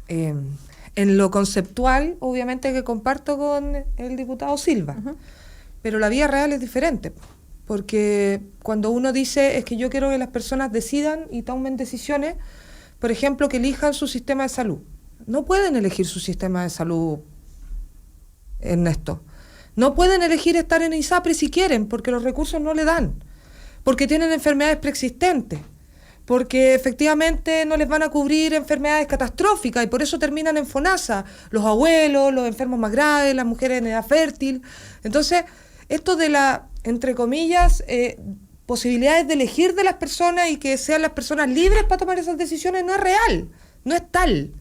en lo conceptual obviamente que comparto con el diputado Silva, pero la vía real es diferente, porque cuando uno dice es que yo quiero que las personas decidan y tomen decisiones, por ejemplo, que elijan su sistema de salud, no pueden elegir su sistema de salud, Ernesto. No pueden elegir estar en ISAPRE si quieren, porque los recursos no le dan. porque tienen enfermedades preexistentes, porque efectivamente no les van a cubrir enfermedades catastróficas y por eso terminan en FONASA, los abuelos, los enfermos más graves, las mujeres en edad fértil. Entonces, esto de la, entre comillas, posibilidades de elegir de las personas y que sean las personas libres para tomar esas decisiones no es real, no es tal.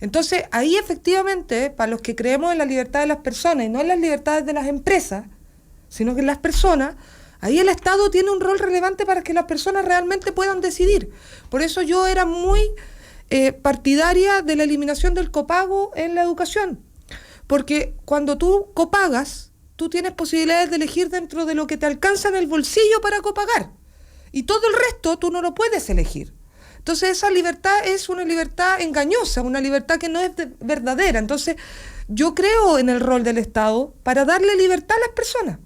Entonces, ahí efectivamente, para los que creemos en la libertad de las personas y no en las libertades de las empresas, sino que en las personas, ahí el Estado tiene un rol relevante para que las personas realmente puedan decidir. Por eso yo era muy partidaria de la eliminación del copago en la educación, porque cuando tú copagas, tú tienes posibilidades de elegir dentro de lo que te alcanza en el bolsillo para copagar, y todo el resto tú no lo puedes elegir. Entonces esa libertad es una libertad engañosa, una libertad que no es verdadera. Entonces yo creo en el rol del Estado para darle libertad a las personas,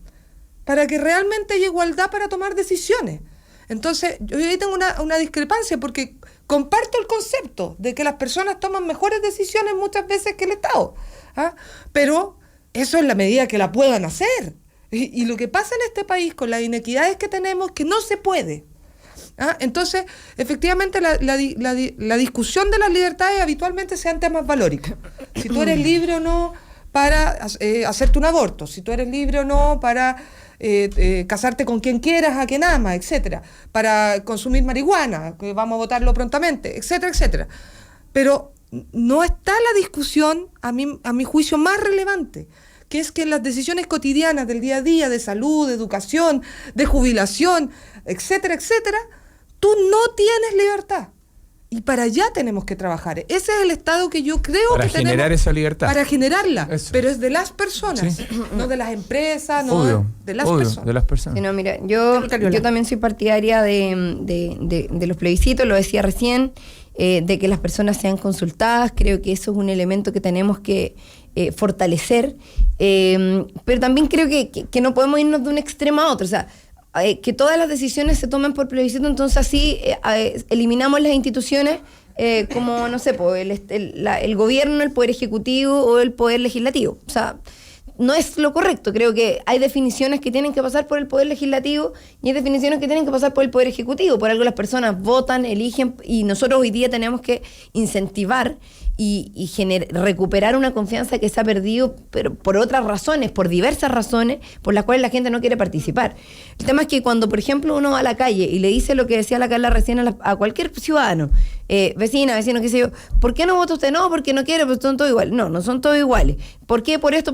para que realmente haya igualdad para tomar decisiones. Entonces yo ahí tengo una discrepancia, porque comparto el concepto de que las personas toman mejores decisiones muchas veces que el Estado, ¿ah? Pero eso en la medida que la puedan hacer. Y lo que pasa en este país con las inequidades que tenemos, que no se puede. ¿Ah? Entonces, efectivamente, la discusión de las libertades habitualmente sean temas valóricos. Si tú eres libre o no para hacerte un aborto, si tú eres libre o no para casarte con quien quieras, a quien amas, etcétera, para consumir marihuana, que vamos a votarlo prontamente, etcétera, etcétera. Pero no está la discusión, a mi juicio, más relevante, que es que las decisiones cotidianas del día a día, de salud, de educación, de jubilación, etcétera, etcétera, tú no tienes libertad. Y para allá tenemos que trabajar. Ese es el Estado que yo creo para que tenemos. Para generar esa libertad. Para generarla. Eso. Pero es de las personas, ¿sí? No de las empresas, no obvio, de las obvio, personas. De las personas. Sí, no, mira, yo también soy partidaria de los plebiscitos, lo decía recién, de que las personas sean consultadas. Creo que eso es un elemento que tenemos que fortalecer. Pero también creo que no podemos irnos de un extremo a otro. O sea, que todas las decisiones se tomen por plebiscito, entonces así eliminamos las instituciones como, no sé, el gobierno, el poder ejecutivo o el poder legislativo. O sea, no es lo correcto. Creo que hay definiciones que tienen que pasar por el poder legislativo y hay definiciones que tienen que pasar por el poder ejecutivo. Por algo las personas votan, eligen, y nosotros hoy día tenemos que incentivar y recuperar una confianza que se ha perdido, pero por otras razones, por diversas razones, por las cuales la gente no quiere participar. El tema es que cuando, por ejemplo, uno va a la calle y le dice lo que decía la Carla recién a cualquier ciudadano, vecino, qué sé yo, ¿por qué no vota usted? No, porque no quiere, pues son todos iguales. No son todos iguales. ¿Por qué? Por esto.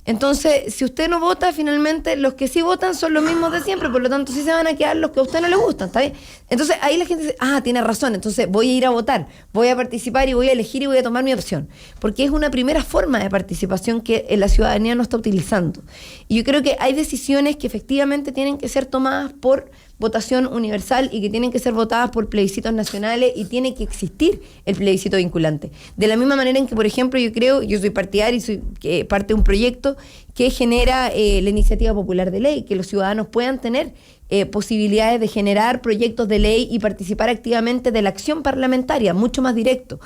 Entonces, si usted no vota, finalmente los que sí votan son los mismos de siempre, por lo tanto sí se van a quedar los que a usted no le gustan, ¿está bien? Entonces ahí la gente dice, tiene razón, entonces voy a ir a votar, voy a participar y voy a elegir y voy a tomar mi opción, porque es una primera forma de participación que la ciudadanía no está utilizando. Y yo creo que hay decisiones que efectivamente tienen que ser tomadas por votación universal y que tienen que ser votadas por plebiscitos nacionales, y tiene que existir el plebiscito vinculante. De la misma manera en que, por ejemplo, yo soy partidaria y soy parte de un proyecto que genera la iniciativa popular de ley, que los ciudadanos puedan tener posibilidades de generar proyectos de ley y participar activamente de la acción parlamentaria, mucho más directo.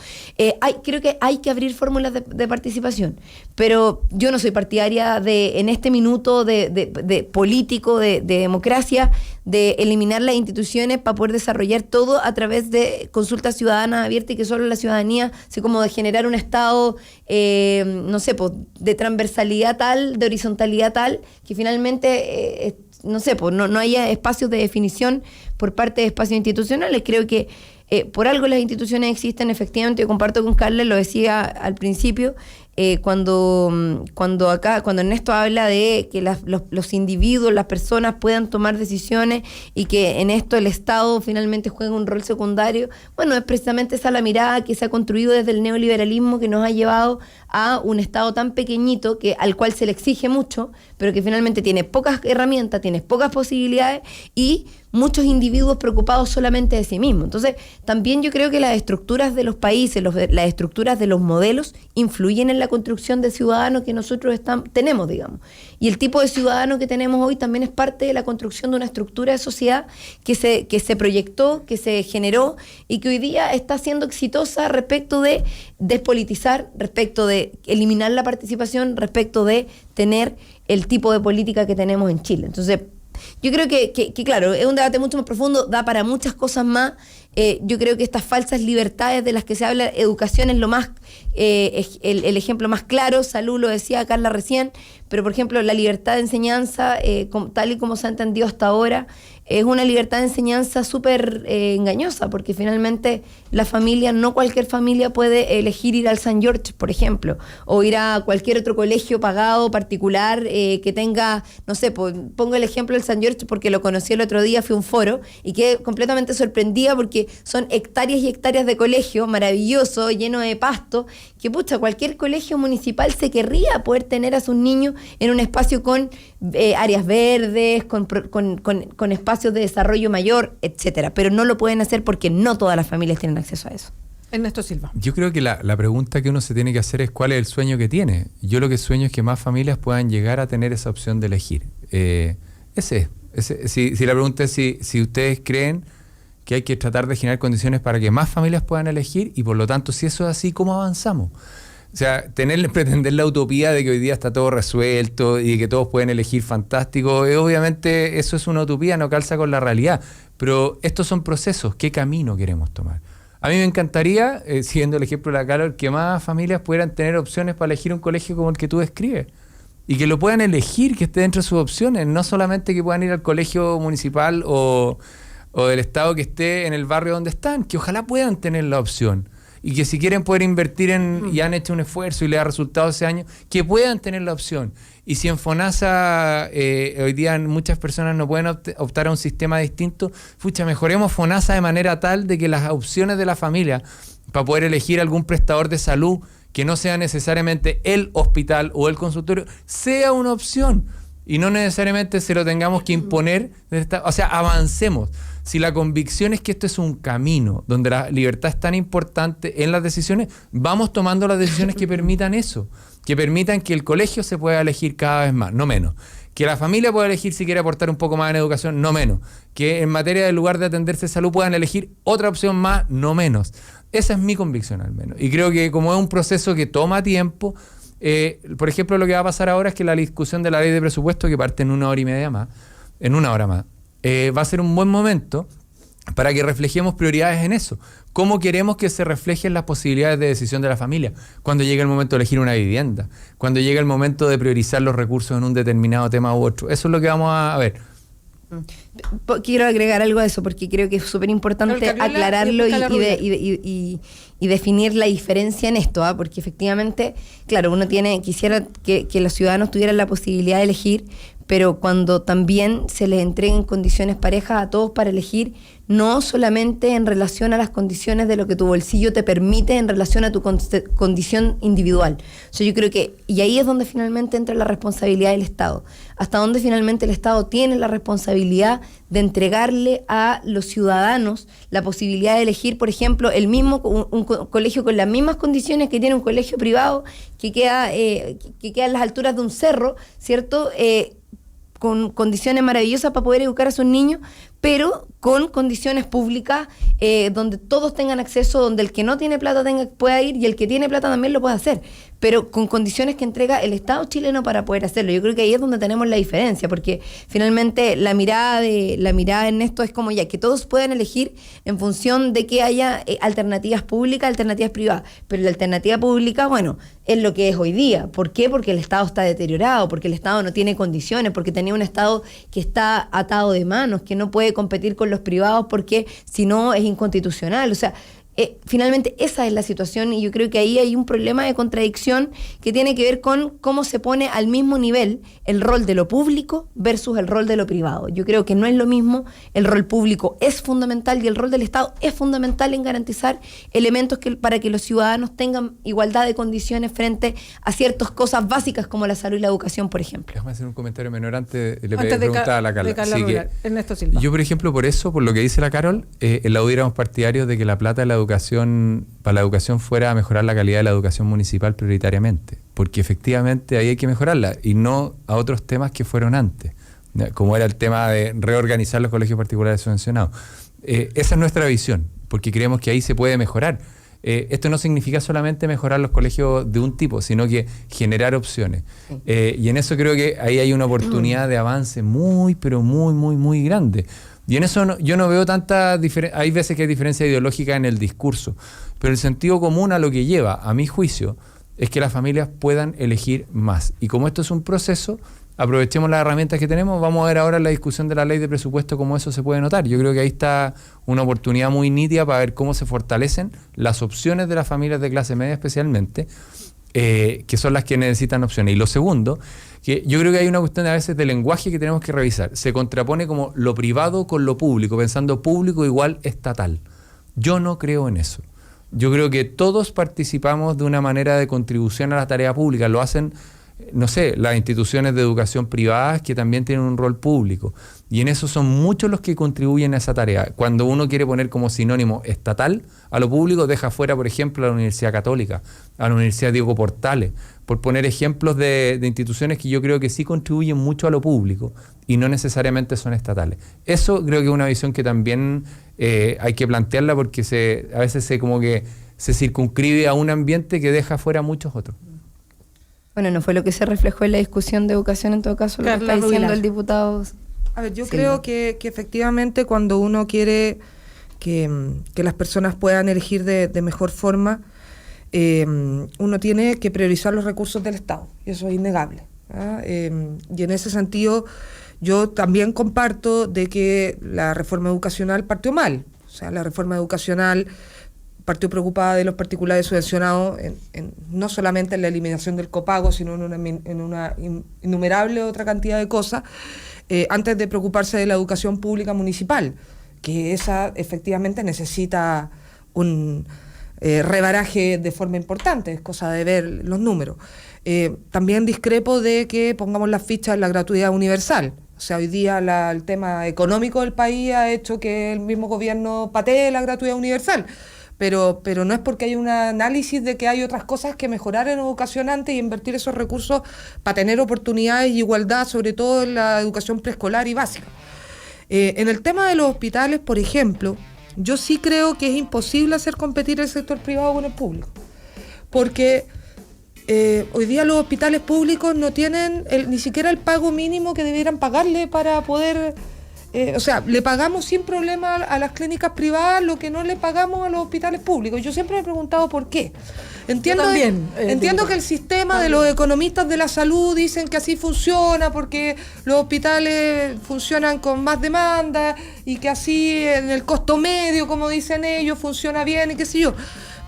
Creo que hay que abrir fórmulas de participación, pero yo no soy partidaria en este minuto de político, de democracia, de eliminar las instituciones para poder desarrollar todo a través de consultas ciudadanas abiertas y que solo la ciudadanía, así como de generar un Estado, de transversalidad tal, de horizontalidad tal, que finalmente no haya espacios de definición por parte de espacios institucionales. Creo que por algo las instituciones existen, efectivamente. Yo comparto con Carla, lo decía al principio, cuando Ernesto habla de que los individuos, las personas puedan tomar decisiones y que en esto el Estado finalmente juega un rol secundario. Bueno, es precisamente esa la mirada que se ha construido desde el neoliberalismo, que nos ha llevado a un Estado tan pequeñito al cual se le exige mucho, pero que finalmente tiene pocas herramientas, tiene pocas posibilidades y muchos individuos preocupados solamente de sí mismos. Entonces, también yo creo que las estructuras de los países, las estructuras de los modelos influyen en la construcción de ciudadanos que nosotros tenemos, digamos. Y el tipo de ciudadano que tenemos hoy también es parte de la construcción de una estructura de sociedad que se proyectó, que se generó y que hoy día está siendo exitosa respecto de despolitizar, respecto de eliminar la participación, respecto de tener el tipo de política que tenemos en Chile. Entonces, Yo creo que claro, es un debate mucho más profundo, da para muchas cosas más. Yo creo que estas falsas libertades de las que se habla, educación es lo más, el ejemplo más claro. Salud lo decía Carla recién, pero por ejemplo la libertad de enseñanza, tal y como se ha entendido hasta ahora, es una libertad de enseñanza súper engañosa, porque finalmente la familia, no cualquier familia puede elegir ir al St. George, por ejemplo, o ir a cualquier otro colegio pagado, particular, que tenga, no sé, pongo el ejemplo del St. George porque lo conocí el otro día, fui a un foro y quedé completamente sorprendida porque son hectáreas y hectáreas de colegio maravilloso, lleno de pasto, que pucha, cualquier colegio municipal se querría poder tener a sus niños en un espacio con áreas verdes, con espacios de desarrollo mayor, etcétera, pero no lo pueden hacer porque no todas las familias tienen acceso a eso. Ernesto Silva. Yo creo que la pregunta que uno se tiene que hacer es cuál es el sueño que tiene. Yo lo que sueño es que más familias puedan llegar a tener esa opción de elegir. Si la pregunta es si ustedes creen que hay que tratar de generar condiciones para que más familias puedan elegir, y por lo tanto, si eso es así, ¿cómo avanzamos? O sea, pretender la utopía de que hoy día está todo resuelto y que todos pueden elegir fantástico, obviamente eso es una utopía, no calza con la realidad. Pero estos son procesos, ¿qué camino queremos tomar? A mí me encantaría, siguiendo el ejemplo de la Carol, que más familias pudieran tener opciones para elegir un colegio como el que tú describes. Y que lo puedan elegir, que esté dentro de sus opciones, no solamente que puedan ir al colegio municipal o del Estado que esté en el barrio donde están, que ojalá puedan tener la opción. Y que si quieren poder invertir y han hecho un esfuerzo y le da resultado ese año, que puedan tener la opción. Y si en FONASA hoy día muchas personas no pueden optar a un sistema distinto, mejoremos FONASA de manera tal de que las opciones de la familia para poder elegir algún prestador de salud que no sea necesariamente el hospital o el consultorio, sea una opción. Y no necesariamente se lo tengamos que imponer. O sea, avancemos. Si la convicción es que esto es un camino donde la libertad es tan importante en las decisiones, vamos tomando las decisiones que permitan eso, que permitan que el colegio se pueda elegir cada vez más, no menos. Que la familia pueda elegir si quiere aportar un poco más en educación, no menos. Que en materia del lugar de atenderse salud puedan elegir otra opción más, no menos. Esa es mi convicción al menos. Y creo que como es un proceso que toma tiempo, por ejemplo, lo que va a pasar ahora es que la discusión de la ley de presupuesto, que parte en 1 hora y media más, en 1 hora más, va a ser un buen momento para que reflejemos prioridades en eso. ¿Cómo queremos que se reflejen las posibilidades de decisión de la familia? Cuando llegue el momento de elegir una vivienda, cuando llegue el momento de priorizar los recursos en un determinado tema u otro. Eso es lo que vamos a ver. Quiero agregar algo a eso porque creo que es súper importante aclararlo y definir la diferencia en esto, porque efectivamente, claro, uno quisiera que los ciudadanos tuvieran la posibilidad de elegir, pero cuando también se les entreguen condiciones parejas a todos para elegir, no solamente en relación a las condiciones de lo que tu bolsillo te permite en relación a tu condición individual. O sea, yo creo que, y ahí es donde finalmente entra la responsabilidad del Estado. Hasta donde finalmente el Estado tiene la responsabilidad de entregarle a los ciudadanos la posibilidad de elegir, por ejemplo, un colegio con las mismas condiciones que tiene un colegio privado que queda en las alturas de un cerro, ¿cierto?, con condiciones maravillosas para poder educar a sus niños, pero con condiciones públicas donde todos tengan acceso, donde el que no tiene plata pueda ir y el que tiene plata también lo pueda hacer, pero con condiciones que entrega el Estado chileno para poder hacerlo. Yo creo que ahí es donde tenemos la diferencia, porque finalmente la mirada en esto es como ya que todos puedan elegir en función de que haya alternativas públicas, alternativas privadas, pero la alternativa pública, bueno, es lo que es hoy día. ¿Por qué? Porque el Estado está deteriorado, porque el Estado no tiene condiciones, porque tenía un Estado que está atado de manos, que no puede competir con los privados porque si no es inconstitucional. O sea, finalmente esa es la situación y yo creo que ahí hay un problema de contradicción que tiene que ver con cómo se pone al mismo nivel el rol de lo público versus el rol de lo privado. Yo creo que no es lo mismo, el rol público es fundamental y el rol del Estado es fundamental en garantizar elementos para que los ciudadanos tengan igualdad de condiciones frente a ciertas cosas básicas como la salud y la educación, por ejemplo. Déjame hacer un comentario menor antes de preguntar a la Carla. Ernesto Silva. Yo, por ejemplo, por lo que dice la Carol, en la U éramos partidarios de que la plata de la para la educación fuera a mejorar la calidad de la educación municipal prioritariamente, porque efectivamente ahí hay que mejorarla y no a otros temas que fueron antes, como era el tema de reorganizar los colegios particulares subvencionados. Esa es nuestra visión, porque creemos que ahí se puede mejorar. esto no significa solamente mejorar los colegios de un tipo, sino que generar opciones. Y en eso creo que ahí hay una oportunidad de avance muy, pero muy, muy, muy grande. Y en eso yo no veo tanta diferencia. Hay veces que hay diferencia ideológica en el discurso, pero el sentido común a lo que lleva, a mi juicio, es que las familias puedan elegir más. Y como esto es un proceso, aprovechemos las herramientas que tenemos. Vamos a ver ahora en la discusión de la ley de presupuesto cómo eso se puede notar. Yo creo que ahí está una oportunidad muy nítida para ver cómo se fortalecen las opciones de las familias de clase media especialmente, que son las que necesitan opciones. Y lo segundo, que yo creo que hay una cuestión a veces de lenguaje que tenemos que revisar. Se contrapone como lo privado con lo público, pensando público igual estatal. Yo no creo en eso. Yo creo que todos participamos de una manera de contribución a la tarea pública. Lo hacen, no sé, las instituciones de educación privadas que también tienen un rol público. Y en eso son muchos los que contribuyen a esa tarea. Cuando uno quiere poner como sinónimo estatal a lo público, deja fuera, por ejemplo, a la Universidad Católica, a la Universidad Diego Portales, por poner ejemplos de instituciones que yo creo que sí contribuyen mucho a lo público y no necesariamente son estatales. Eso creo que es una visión que también hay que plantearla, porque a veces se circunscribe a un ambiente que deja fuera a muchos otros. Bueno, no fue lo que se reflejó en la discusión de educación, en todo caso, lo que está diciendo el diputado. A ver, yo creo que efectivamente cuando uno quiere que las personas puedan elegir de mejor forma, uno tiene que priorizar los recursos del Estado, y eso es innegable. Y en ese sentido, yo también comparto de que la reforma educacional partió mal. O sea, la reforma educacional partió preocupada de los particulares subvencionados, no solamente en la eliminación del copago, sino en una innumerable otra cantidad de cosas, antes de preocuparse de la educación pública municipal, que esa efectivamente necesita un rebaraje de forma importante, es cosa de ver los números. También discrepo de que pongamos las fichas en la gratuidad universal. O sea, hoy día el tema económico del país ha hecho que el mismo gobierno patee la gratuidad universal. Pero no es porque hay un análisis de que hay otras cosas que mejorar en educación antes y invertir esos recursos para tener oportunidades y igualdad, sobre todo en la educación preescolar y básica. En el tema de los hospitales, por ejemplo, yo sí creo que es imposible hacer competir el sector privado con el público, porque hoy día los hospitales públicos no tienen ni siquiera el pago mínimo que debieran pagarle para poder... o sea, le pagamos sin problema a las clínicas privadas lo que no le pagamos a los hospitales públicos. Yo siempre me he preguntado por qué. Entiendo que el sistema de los economistas de la salud dicen que así funciona porque los hospitales funcionan con más demanda y que así en el costo medio, como dicen ellos, funciona bien y qué sé yo.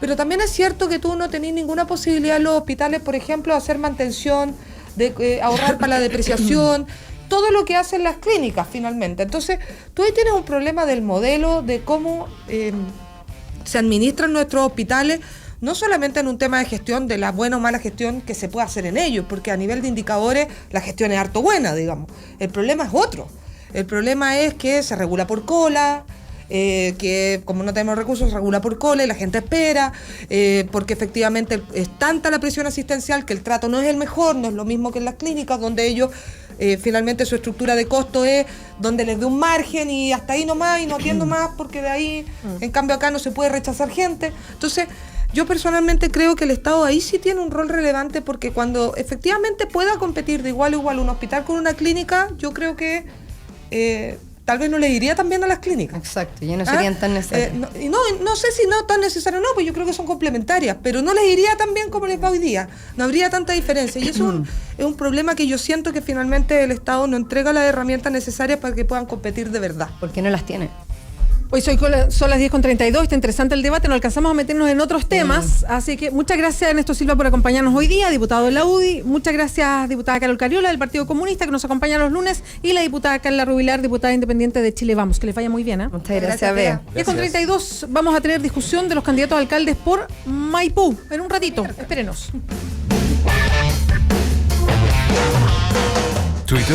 Pero también es cierto que tú no tenés ninguna posibilidad en los hospitales, por ejemplo, de hacer mantención, de ahorrar para la depreciación, todo lo que hacen las clínicas finalmente. Entonces, tú ahí tienes un problema del modelo, de cómo se administran nuestros hospitales, no solamente en un tema de gestión, de la buena o mala gestión que se puede hacer en ellos, porque a nivel de indicadores la gestión es harto buena, digamos. El problema es otro. El problema es que se regula por cola, que como no tenemos recursos se regula por cola y la gente espera, porque efectivamente es tanta la presión asistencial que el trato no es el mejor, no es lo mismo que en las clínicas donde ellos finalmente su estructura de costo es donde les dé un margen y hasta ahí nomás y no atiendo más porque de ahí, en cambio acá no se puede rechazar gente. Entonces yo personalmente creo que el Estado ahí sí tiene un rol relevante, porque cuando efectivamente pueda competir de igual a igual un hospital con una clínica, yo creo que tal vez no les iría tan bien a las clínicas. Exacto, ya no serían tan necesarias. No sé si no tan necesarias, no, pues yo creo que son complementarias, pero no les iría tan bien como les va hoy día. No habría tanta diferencia. Y eso es un problema que yo siento que finalmente el Estado no entrega las herramientas necesarias para que puedan competir de verdad. ¿Por qué no las tiene? Hoy son las 10:32, está interesante el debate, no alcanzamos a meternos en otros temas, así que muchas gracias Ernesto Silva por acompañarnos hoy día, diputado de la UDI, muchas gracias diputada Carol Cariola del Partido Comunista que nos acompaña los lunes, y la diputada Carla Rubilar, diputada independiente de Chile Vamos, que les vaya muy bien. Muchas gracias, Bea. 10:32, vamos a tener discusión de los candidatos a alcaldes por Maipú, en un ratito, espérenos.